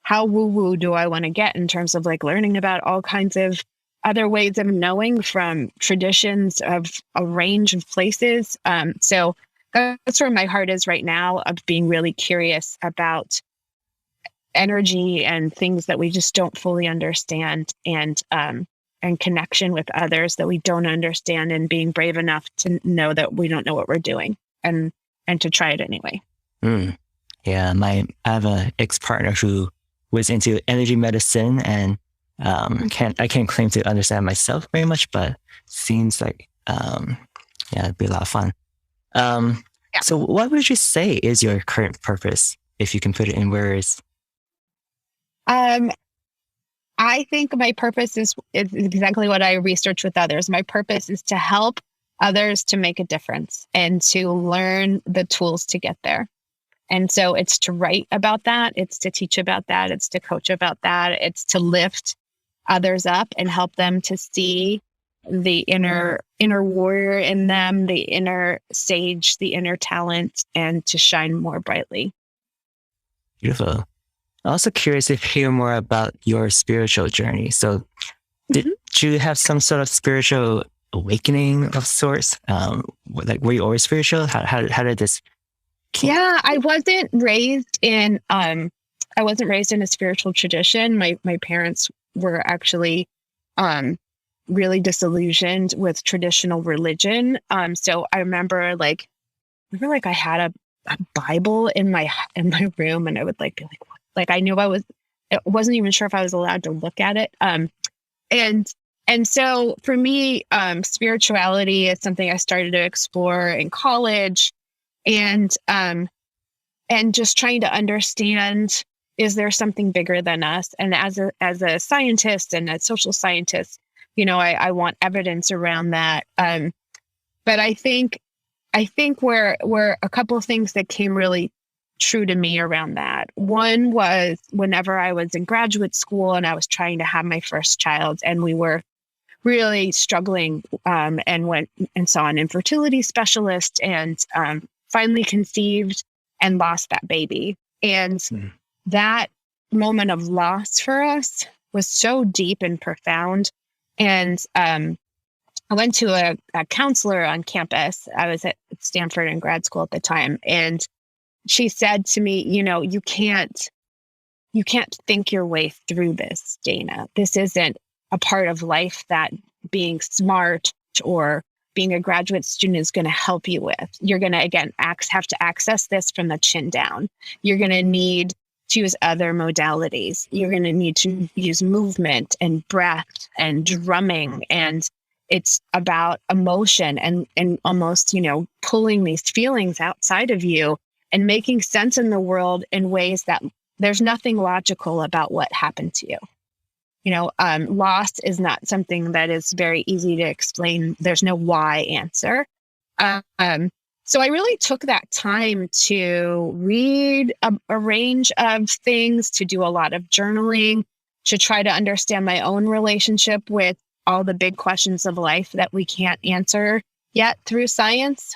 how woo-woo do I want to get in terms of like learning about all kinds of other ways of knowing from traditions of a range of places. So that's where my heart is right now, of being really curious about energy and things that we just don't fully understand, and and connection with others that we don't understand, and being brave enough to know that we don't know what we're doing and to try it anyway. Yeah, I have an ex-partner who was into energy medicine, and I can't claim to understand myself very much, but seems like it'd be a lot of fun. So what would you say is your current purpose, if you can put it in words? I think my purpose is exactly what I research with others. My purpose is to help others to make a difference and to learn the tools to get there. And so it's to write about that. It's to teach about that. It's to coach about that. It's to lift others up and help them to see the inner warrior in them, the inner sage, the inner talent, and to shine more brightly. Beautiful. I'm also curious to hear more about your spiritual journey. So did you have some sort of spiritual awakening of sorts? Were you always spiritual? How did this? Yeah, I wasn't raised in a spiritual tradition. My parents were actually really disillusioned with traditional religion. So I remember I had a Bible in my room, and I would be I knew I wasn't even sure if I was allowed to look at it. And so for me, spirituality is something I started to explore in college, and just trying to understand, is there something bigger than us? And as a scientist and a social scientist, I want evidence around that. But I think where a couple of things that came really true to me around that. One was whenever I was in graduate school and I was trying to have my first child, and we were really struggling, and went and saw an infertility specialist, and finally conceived and lost that baby. And that moment of loss for us was so deep and profound. And I went to a counselor on campus. I was at Stanford in grad school at the time, and she said to me, you can't think your way through this, Dana. This isn't a part of life that being smart or being a graduate student is going to help you with. You're going to, again, have to access this from the chin down. You're going to need to use other modalities. You're going to need to use movement and breath and drumming. And it's about emotion and almost, pulling these feelings outside of you and making sense in the world in ways that there's nothing logical about what happened to you. Loss is not something that is very easy to explain. There's no why answer. So I really took that time to read a range of things, to do a lot of journaling, to try to understand my own relationship with all the big questions of life that we can't answer yet through science.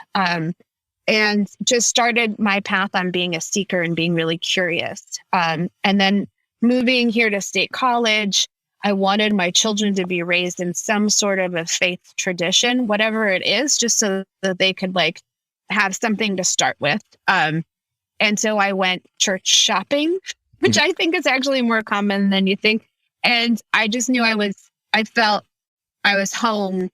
And just started my path on being a seeker and being really curious. And then moving here to State College, I wanted my children to be raised in some sort of a faith tradition, whatever it is, just so that they could have something to start with. And so I went church shopping, which I think is actually more common than you think. And I just knew I felt I was home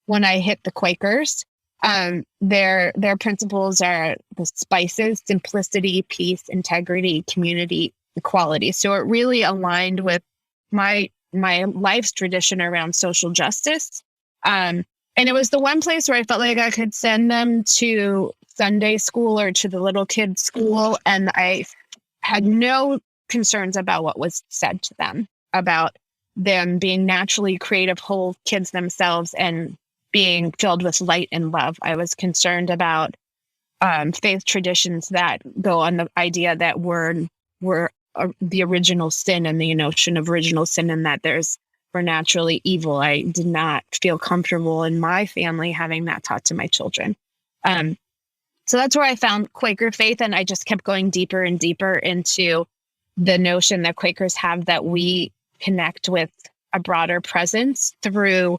when I hit the Quakers. Their principles are the spices: simplicity, peace, integrity, community, equality. So it really aligned with my life's tradition around social justice. And it was the one place where I felt like I could send them to Sunday school or to the little kids' school, and I had no concerns about what was said to them, about them being naturally creative, whole kids themselves and being filled with light and love. I was concerned about faith traditions that go on the idea that we're the original sin, and the notion of original sin, and that we're naturally evil. I did not feel comfortable in my family having that taught to my children. So that's where I found Quaker faith, and I just kept going deeper and deeper into the notion that Quakers have that we connect with a broader presence through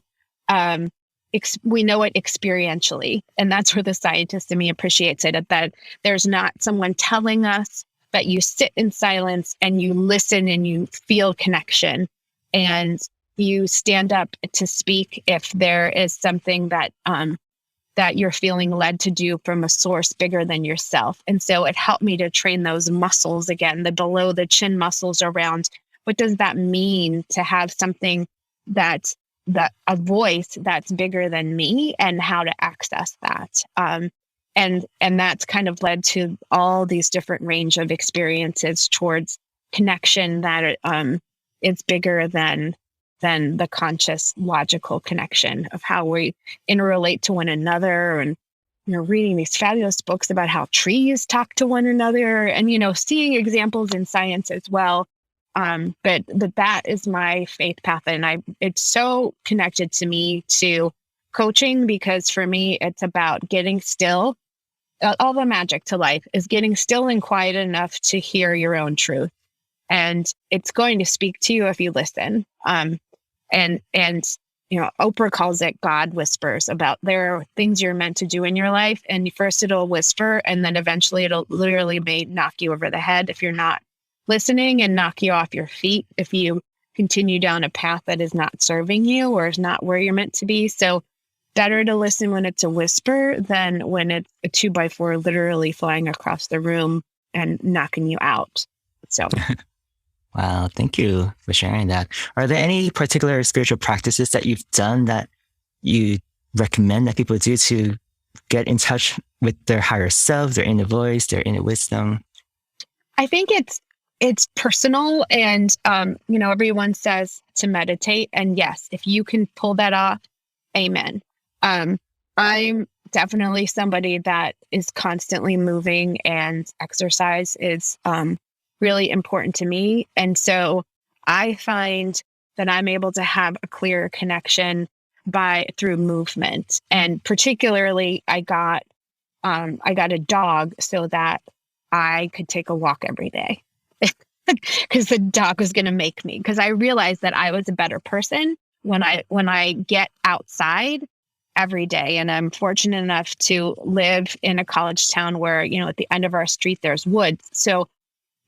we know it experientially. And that's where the scientist in me appreciates it, that there's not someone telling us, but you sit in silence and you listen and you feel connection. And, you stand up to speak if there is something that that you're feeling led to do from a source bigger than yourself. And so it helped me to train those muscles again, the below the chin muscles around what does that mean to have something that a voice that's bigger than me, and how to access that. And that's kind of led to all these different range of experiences towards connection that is bigger than the conscious logical connection of how we interrelate to one another. And, reading these fabulous books about how trees talk to one another, and, seeing examples in science as well. But that is my faith path. And it's so connected to me to coaching, because for me, it's about getting still. All the magic to life is getting still and quiet enough to hear your own truth. And it's going to speak to you if you listen. And Oprah calls it God whispers. About there are things you're meant to do in your life. And first it'll whisper, and then eventually it'll literally may knock you over the head if you're not listening, and knock you off your feet if you continue down a path that is not serving you or is not where you're meant to be. So better to listen when it's a whisper than when it's a 2x4 literally flying across the room and knocking you out. So. Wow, thank you for sharing that. Are there any particular spiritual practices that you've done that you recommend that people do to get in touch with their higher self, their inner voice, their inner wisdom? I think it's personal, and everyone says to meditate, and yes, if you can pull that off, amen. I'm definitely somebody that is constantly moving, and exercise is really important to me. And so I find that I'm able to have a clear connection through movement. And particularly I got a dog so that I could take a walk every day, because the dog was going to make me, because I realized that I was a better person when I get outside every day. And I'm fortunate enough to live in a college town where, at the end of our street, there's woods. So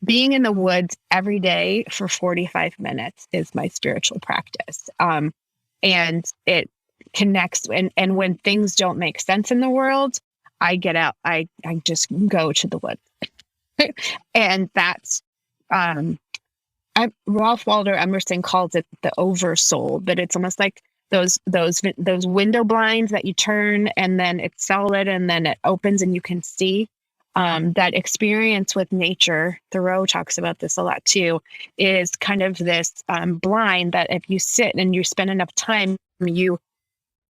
being in the woods every day for 45 minutes is my spiritual practice. And it connects. And when things don't make sense in the world, I get out, I just go to the woods. And that's, Ralph Waldo Emerson calls it the oversoul, but it's almost like those window blinds that you turn, and then it's solid, and then it opens and you can see. That experience with nature, Thoreau talks about this a lot too, is kind of this blind that if you sit and you spend enough time, you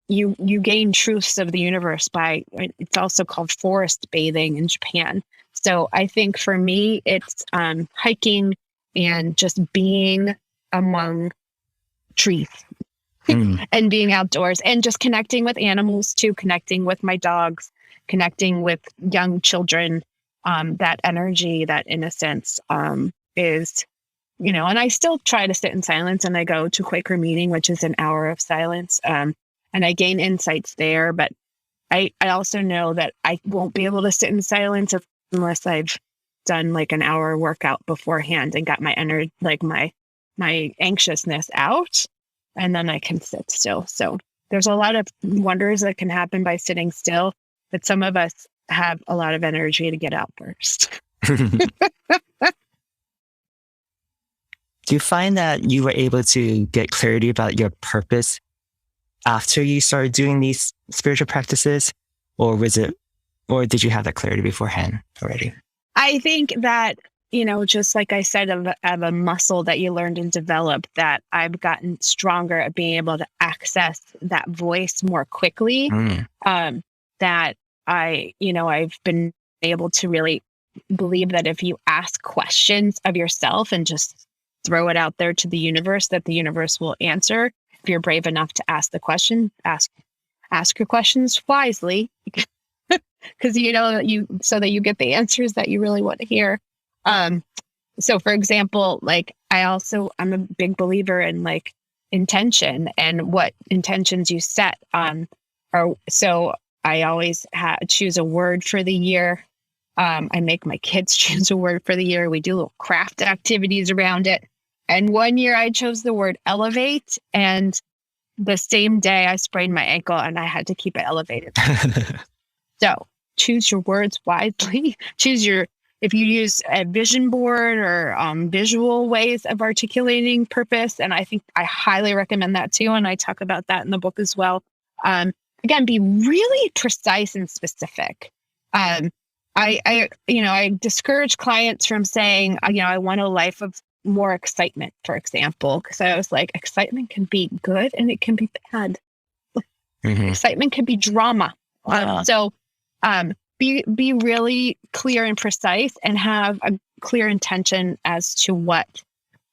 gain truths of the universe by, it's also called forest bathing in Japan. So I think for me, it's hiking and just being among trees and being outdoors, and just connecting with animals too, connecting with my dogs, connecting with young children. That energy, that innocence is, and I still try to sit in silence, and I go to Quaker meeting, which is an hour of silence. And I gain insights there, but I also know that I won't be able to sit in silence unless I've done like an hour workout beforehand and got my energy, like my anxiousness out, and then I can sit still. So there's a lot of wonders that can happen by sitting still, but some of us have a lot of energy to get out first. Do you find that you were able to get clarity about your purpose after you started doing these spiritual practices, or did you have that clarity beforehand already? I think that, just like I said, of a muscle that you learned and developed, that I've gotten stronger at being able to access that voice more quickly. That I've been able to really believe that if you ask questions of yourself and just throw it out there to the universe, that the universe will answer. If you're brave enough to ask the question, ask your questions wisely, because so that you get the answers that you really want to hear. So for example, like I'm a big believer in like intention and what intentions you set on. So I always choose a word for the year. I make my kids choose a word for the year. We do little craft activities around it. And one year I chose the word elevate, and the same day I sprained my ankle and I had to keep it elevated. So choose your words wisely. If you use a vision board or visual ways of articulating purpose, and I think I highly recommend that too. And I talk about that in the book as well. Again, be really precise and specific. I discourage clients from saying, I want a life of more excitement, for example, because I was like, excitement can be good and it can be bad. Mm-hmm. Excitement can be drama. So be really clear and precise and have a clear intention as to what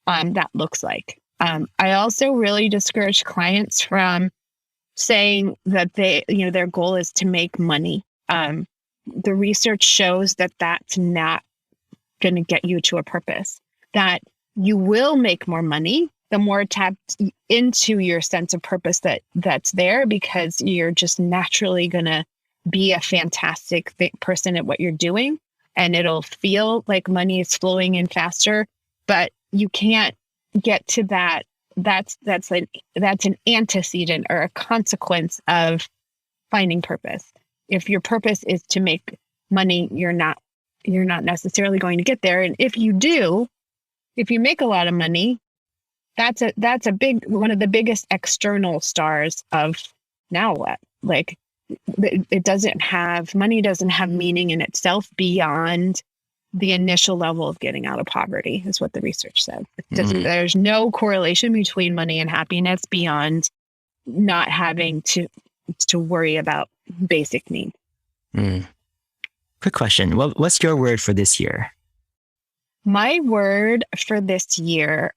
that looks like. I also really discourage clients from saying that their goal is to make money. The research shows that that's not going to get you to a purpose, that you will make more money the more tapped into your sense of purpose that's there, because you're just naturally going to be a fantastic person at what you're doing, and it'll feel like money is flowing in faster, but you can't get to that. That's an antecedent or a consequence of finding purpose. If your purpose is to make money, you're not necessarily going to get there. And if you make a lot of money, that's a big one of the biggest external stars of now what? Like money doesn't have meaning in itself beyond the initial level of getting out of poverty, is what the research said. There's no correlation between money and happiness beyond not having to worry about basic needs. Quick question. What's your word for this year? My word for this year,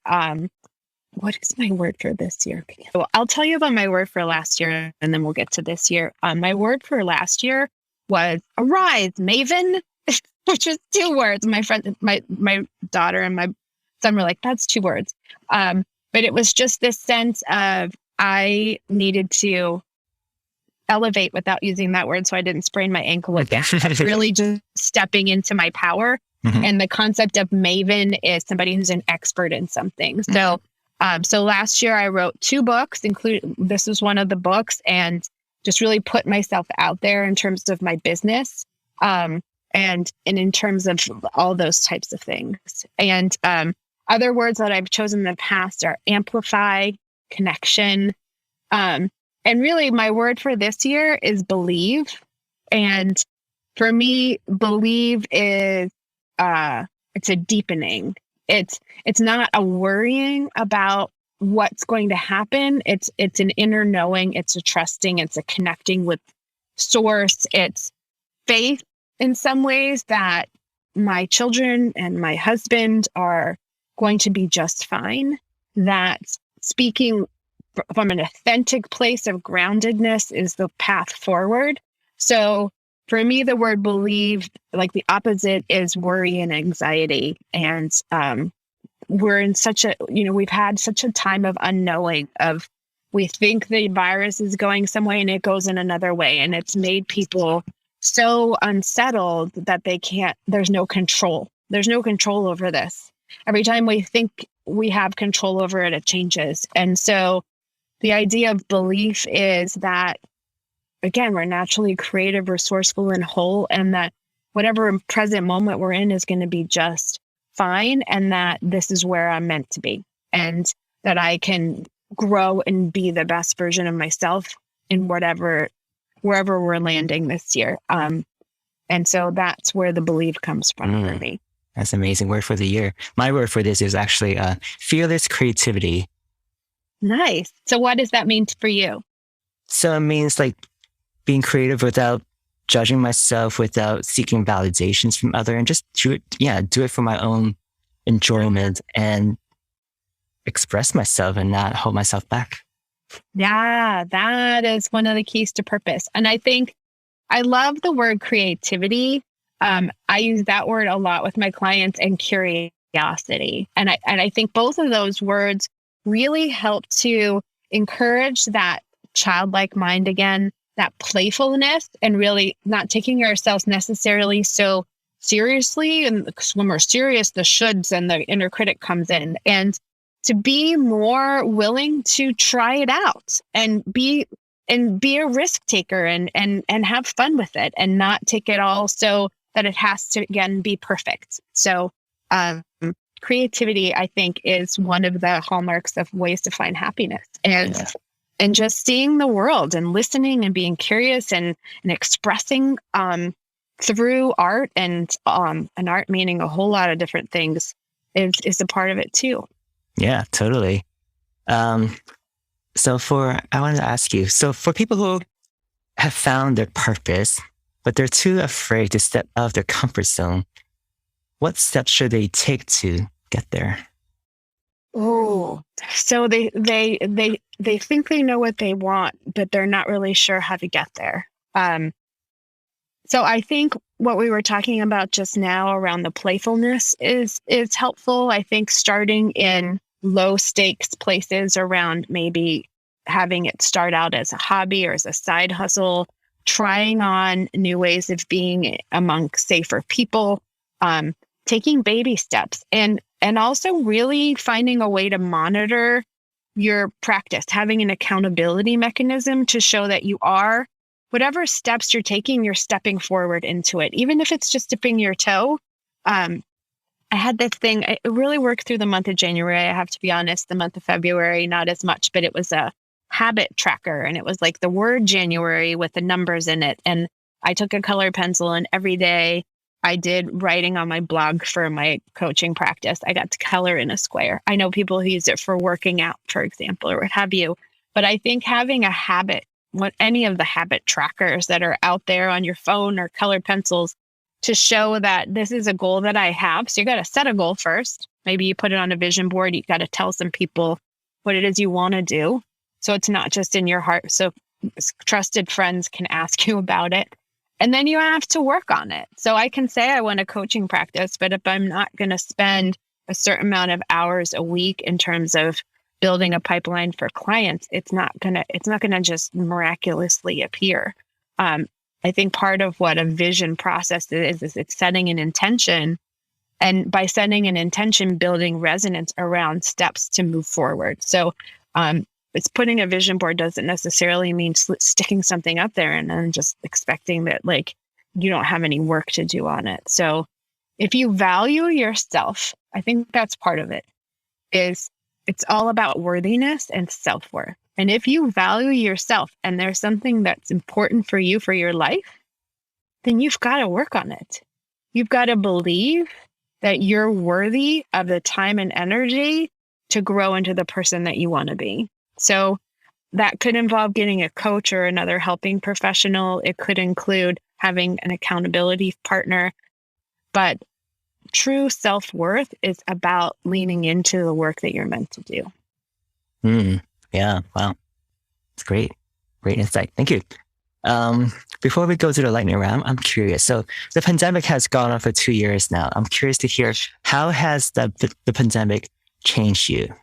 what is my word for this year? So I'll tell you about my word for last year, and then we'll get to this year. My word for last year was arise, Maven, which is 2 words. My friend, my daughter and my son were like, that's 2 words. But it was just this sense of I needed to elevate without using that word so I didn't sprain my ankle again. Really just stepping into my power. Mm-hmm. And the concept of maven is somebody who's an expert in something. So so last year I wrote 2 books, this was one of the books, and just really put myself out there in terms of my business and in terms of all those types of things. And other words that I've chosen in the past are amplify, connection, and really my word for this year is believe. And for me, believe is it's a deepening. It's not a worrying about what's going to happen. It's an inner knowing. It's a trusting. It's a connecting with source. It's faith in some ways that my children and my husband are going to be just fine. That speaking from an authentic place of groundedness is the path forward. So for me, the word believe, like the opposite is worry and anxiety. And we're in we've had such a time of unknowing, of we think the virus is going some way and it goes in another way. And it's made people so unsettled that there's no control. There's no control over this. Every time we think we have control over it, it changes. And so the idea of belief is that, again, we're naturally creative, resourceful, and whole, and that whatever present moment we're in is going to be just fine, and that this is where I'm meant to be, and that I can grow and be the best version of myself in wherever we're landing this year. And so that's where the belief comes from for me. That's an amazing word for the year. My word for this is actually fearless creativity. Nice. So what does that mean for you? So it means like being creative without judging myself, without seeking validations from others, and just do it for my own enjoyment and express myself and not hold myself back. Yeah, that is one of the keys to purpose. And I think I love the word creativity. I use that word a lot with my clients, and curiosity. And I think both of those words really help to encourage that childlike mind again, that playfulness, and really not taking ourselves necessarily so seriously. And when we're serious, the shoulds and the inner critic comes in. And to be more willing to try it out and be a risk taker and have fun with it and not take it all so that it has to, again, be perfect. So creativity, I think, is one of the hallmarks of ways to find happiness. And just seeing the world and listening and being curious and expressing through art and art meaning a whole lot of different things is a part of it too. Yeah, totally. I wanted to ask you, so for people who have found their purpose, but they're too afraid to step out of their comfort zone, what steps should they take to get there? Oh, so they think they know what they want, but they're not really sure how to get there. So I think what we were talking about just now around the playfulness is helpful. I think starting in low stakes places around maybe having it start out as a hobby or as a side hustle, trying on new ways of being among safer people, taking baby steps, and also really finding a way to monitor your practice, having an accountability mechanism to show that you are, whatever steps you're taking, you're stepping forward into it. Even if it's just dipping your toe. I had this thing, it really worked through the month of January. I have to be honest, the month of February, not as much, but it was a habit tracker. And it was like the word January with the numbers in it. And I took a colored pencil and every day I did writing on my blog for my coaching practice. I got to color in a square. I know people who use it for working out, for example, or what have you. But I think having a habit, any of the habit trackers that are out there on your phone or colored pencils, to show that this is a goal that I have. So you got to set a goal first. Maybe you put it on a vision board. You got to tell some people what it is you want to do. So it's not just in your heart. So trusted friends can ask you about it. And then you have to work on it. So I can say I want a coaching practice, but if I'm not going to spend a certain amount of hours a week in terms of building a pipeline for clients, it's not gonna just miraculously appear. I think part of what a vision process is it's setting an intention. And by setting an intention, building resonance around steps to move forward. So it's putting a vision board doesn't necessarily mean sticking something up there and then just expecting that like you don't have any work to do on it. So if you value yourself, I think that's part of it, is it's all about worthiness and self-worth. And if you value yourself and there's something that's important for you for your life, then you've got to work on it. You've got to believe that you're worthy of the time and energy to grow into the person that you want to be. So that could involve getting a coach or another helping professional. It could include having an accountability partner. But true self-worth is about leaning into the work that you're meant to do. Yeah. Wow. It's great. Great insight. Thank you. Before we go to the lightning round, I'm curious. So the pandemic has gone on for 2 years now. I'm curious to hear, how has the pandemic changed you?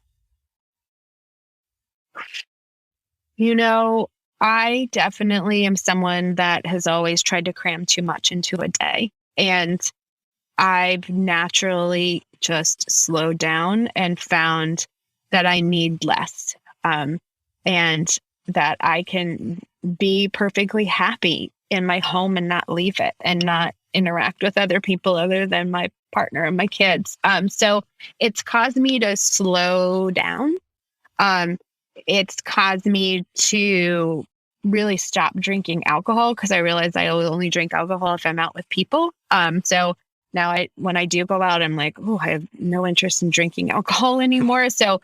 You know, I definitely am someone that has always tried to cram too much into a day. And I've naturally just slowed down and found that I need less. And that I can be perfectly happy in my home and not leave it and not interact with other people other than my partner and my kids. So it's caused me to slow down. It's caused me to really stop drinking alcohol because I realized I only drink alcohol if I'm out with people. So now when I do go out, I'm like, oh, I have no interest in drinking alcohol anymore. So,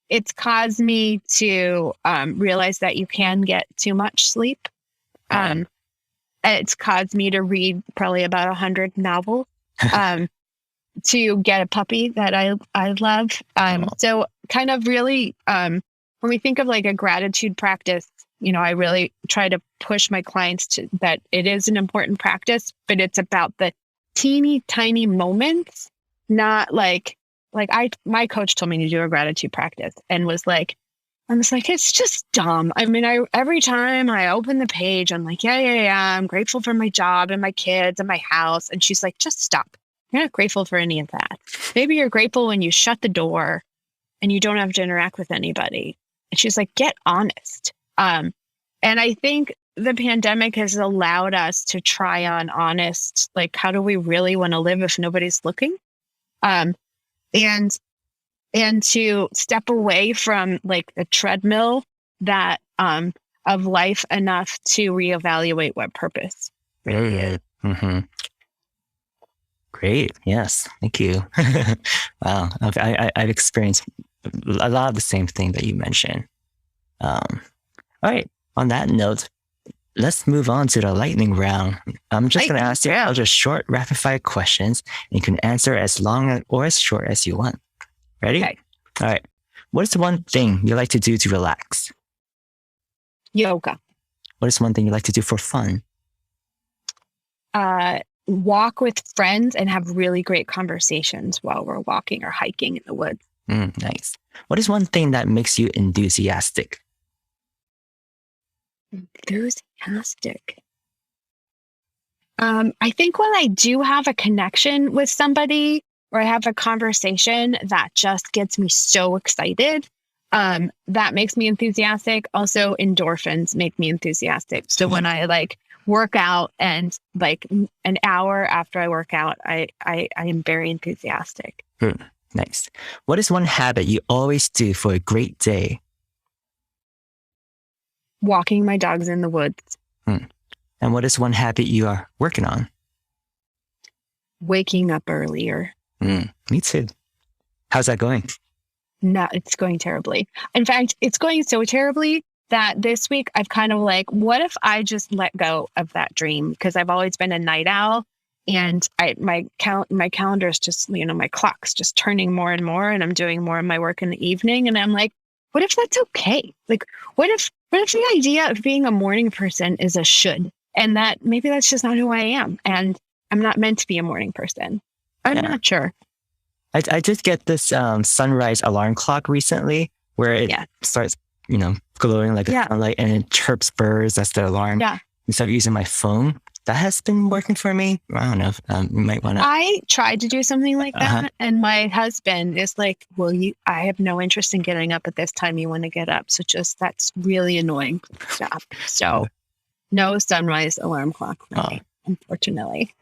it's caused me to realize that you can get too much sleep. It's caused me to read probably about 100 novels, to get a puppy that I love. So kind of really, when we think of like a gratitude practice, you know, I really try to push my clients to that it is an important practice, but it's about the teeny tiny moments, not like my coach told me to do a gratitude practice and was like, it's just dumb. I mean, every time I open the page, I'm like, yeah, I'm grateful for my job and my kids and my house. And she's like, just stop. You're not grateful for any of that. Maybe you're grateful when you shut the door and you don't have to interact with anybody. And she's like, get honest. And I think the pandemic has allowed us to try on honest, like, how do we really want to live if nobody's looking? And to step away from like the treadmill that of life enough to reevaluate what purpose really is. Mm-hmm. Great. Yes. Thank you. Wow. I've experienced a lot of the same thing that you mentioned. All right. On that note, let's move on to the lightning round. I'm just going to ask you just short, rapid fire questions. And you can answer as long or as short as you want. Ready? Okay. All right. What is one thing you like to do to relax? Yoga. What is one thing you like to do for fun? Walk with friends and have really great conversations while we're walking or hiking in the woods. Nice. What is one thing that makes you enthusiastic? Enthusiastic. I think when I do have a connection with somebody or I have a conversation that just gets me so excited, that makes me enthusiastic. Also, endorphins make me enthusiastic. So when I like work out and like an hour after I work out, I am very enthusiastic. Nice. What is one habit you always do for a great day? Walking my dogs in the woods. And what is one habit you are working on? Waking up earlier. Me too. How's that going? No, it's going terribly. In fact, it's going so terribly that this week I've kind of like, what if I just let go of that dream? Because I've always been a night owl, and my calendar is just, my clock's just turning more and more, and I'm doing more of my work in the evening. And I'm like, what if that's okay? Like, what if the idea of being a morning person is a should, and that maybe that's just not who I am, and I'm not meant to be a morning person. I'm not sure. I did get this sunrise alarm clock recently where it starts, glowing like a sunlight, and it chirps birds. That's the alarm. Yeah. Instead of using my phone, that has been working for me. I don't know. You might want to. I tried to do something like that, and my husband is like, "Well, I have no interest in getting up at this time. You want to get up, so that's really annoying stuff." So, no sunrise alarm clock for me, unfortunately.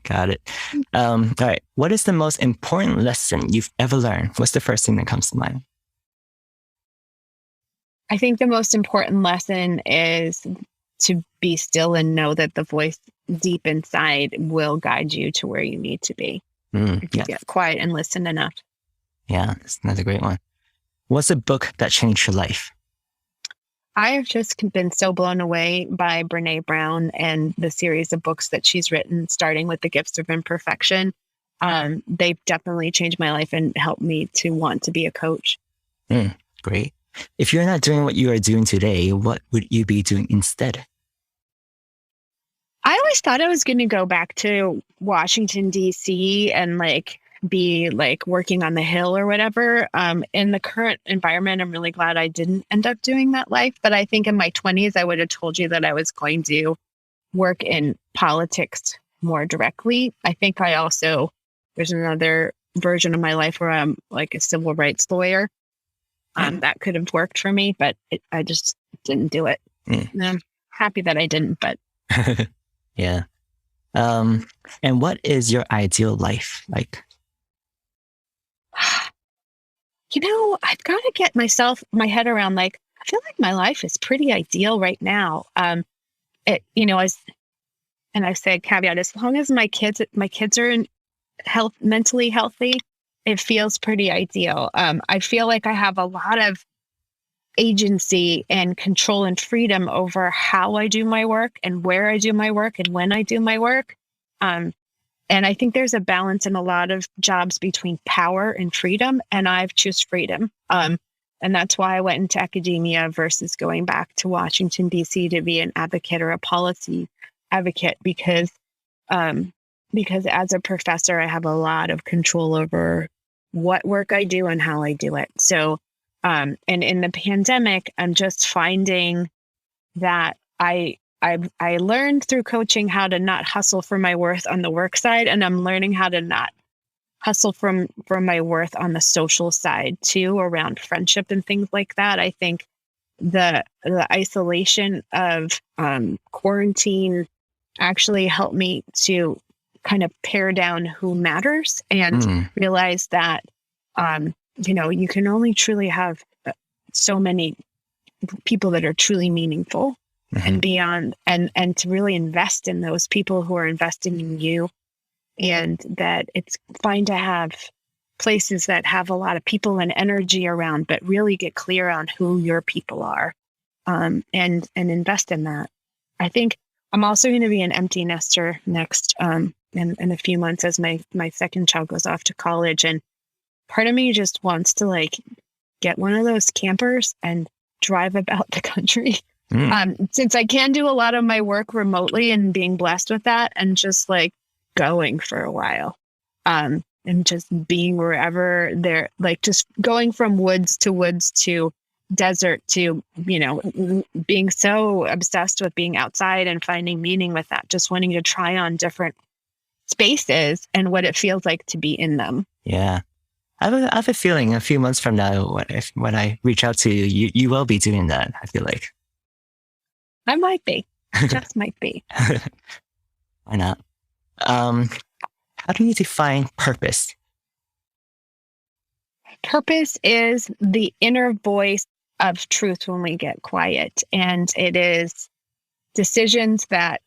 Got it. All right. What is the most important lesson you've ever learned? What's the first thing that comes to mind? I think the most important lesson is to be still and know that the voice deep inside will guide you to where you need to be. If you get quiet and listen enough. Yeah, that's another great one. What's a book that changed your life? I have just been so blown away by Brené Brown and the series of books that she's written, starting with The Gifts of Imperfection. They've definitely changed my life and helped me to want to be a coach. Great. If you're not doing what you are doing today, what would you be doing instead? I always thought I was going to go back to Washington, D.C. and be working on the Hill or whatever. In the current environment, I'm really glad I didn't end up doing that life. But I think in my 20s, I would have told you that I was going to work in politics more directly. I think there's another version of my life where I'm like a civil rights lawyer. That could have worked for me, but I just didn't do it. And I'm happy that I didn't, but. Yeah. And what is your ideal life like? I've got to get my head around, I feel like my life is pretty ideal right now. And I say caveat, as long as my kids are mentally healthy, it feels pretty ideal. I feel like I have a lot of agency and control and freedom over how I do my work and where I do my work and when I do my work. And I think there's a balance in a lot of jobs between power and freedom, and I've choose freedom. And that's why I went into academia versus going back to Washington, D.C. to be an advocate or a policy advocate, because as a professor, I have a lot of control over what work I do and how I do it. So, and in the pandemic, I'm just finding that I learned through coaching how to not hustle for my worth on the work side, and I'm learning how to not hustle from my worth on the social side too, around friendship and things like that. I think the isolation of quarantine actually helped me to kind of pare down who matters and realize that you can only truly have so many people that are truly meaningful and beyond, and to really invest in those people who are investing in you, and that it's fine to have places that have a lot of people and energy around, but really get clear on who your people are, and invest in that. I think I'm also going to be an empty nester next in a few months as my second child goes off to college, and part of me just wants to like get one of those campers and drive about the country. Since I can do a lot of my work remotely and being blessed with that, and just like going for a while, and just being wherever they're, like just going from woods to desert to, being so obsessed with being outside and finding meaning with that, just wanting to try on different spaces and what it feels like to be in them. Yeah. I have a feeling a few months from now, when I reach out to you, you will be doing that. I feel like. I might be. Just might be. Why not? How do you define purpose? Purpose is the inner voice of truth when we get quiet. And it is decisions that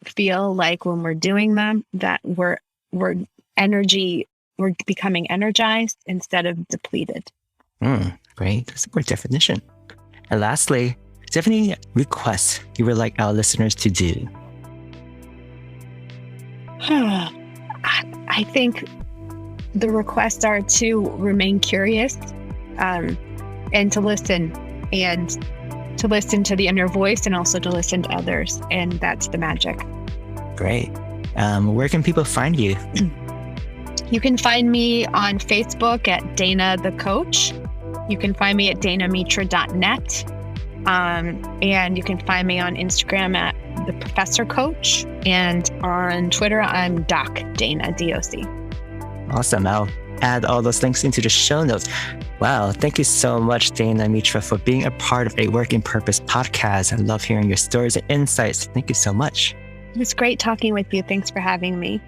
feel like when we're doing them, that we're becoming energized instead of depleted. Great. That's a great definition. And lastly, do you have any requests you would like our listeners to do? I think the requests are to remain curious, and to listen, and to listen to the inner voice, and also to listen to others. And that's the magic. Great. Where can people find you? You can find me on Facebook at Dana the Coach. You can find me at danamitra.net. And you can find me on Instagram at the Professor Coach, and on Twitter, I'm Doc Dana, DOC. Awesome. I'll add all those links into the show notes. Wow. Thank you so much, Dana Mitra, for being a part of a Work in Purpose podcast. I love hearing your stories and insights. Thank you so much. It was great talking with you. Thanks for having me.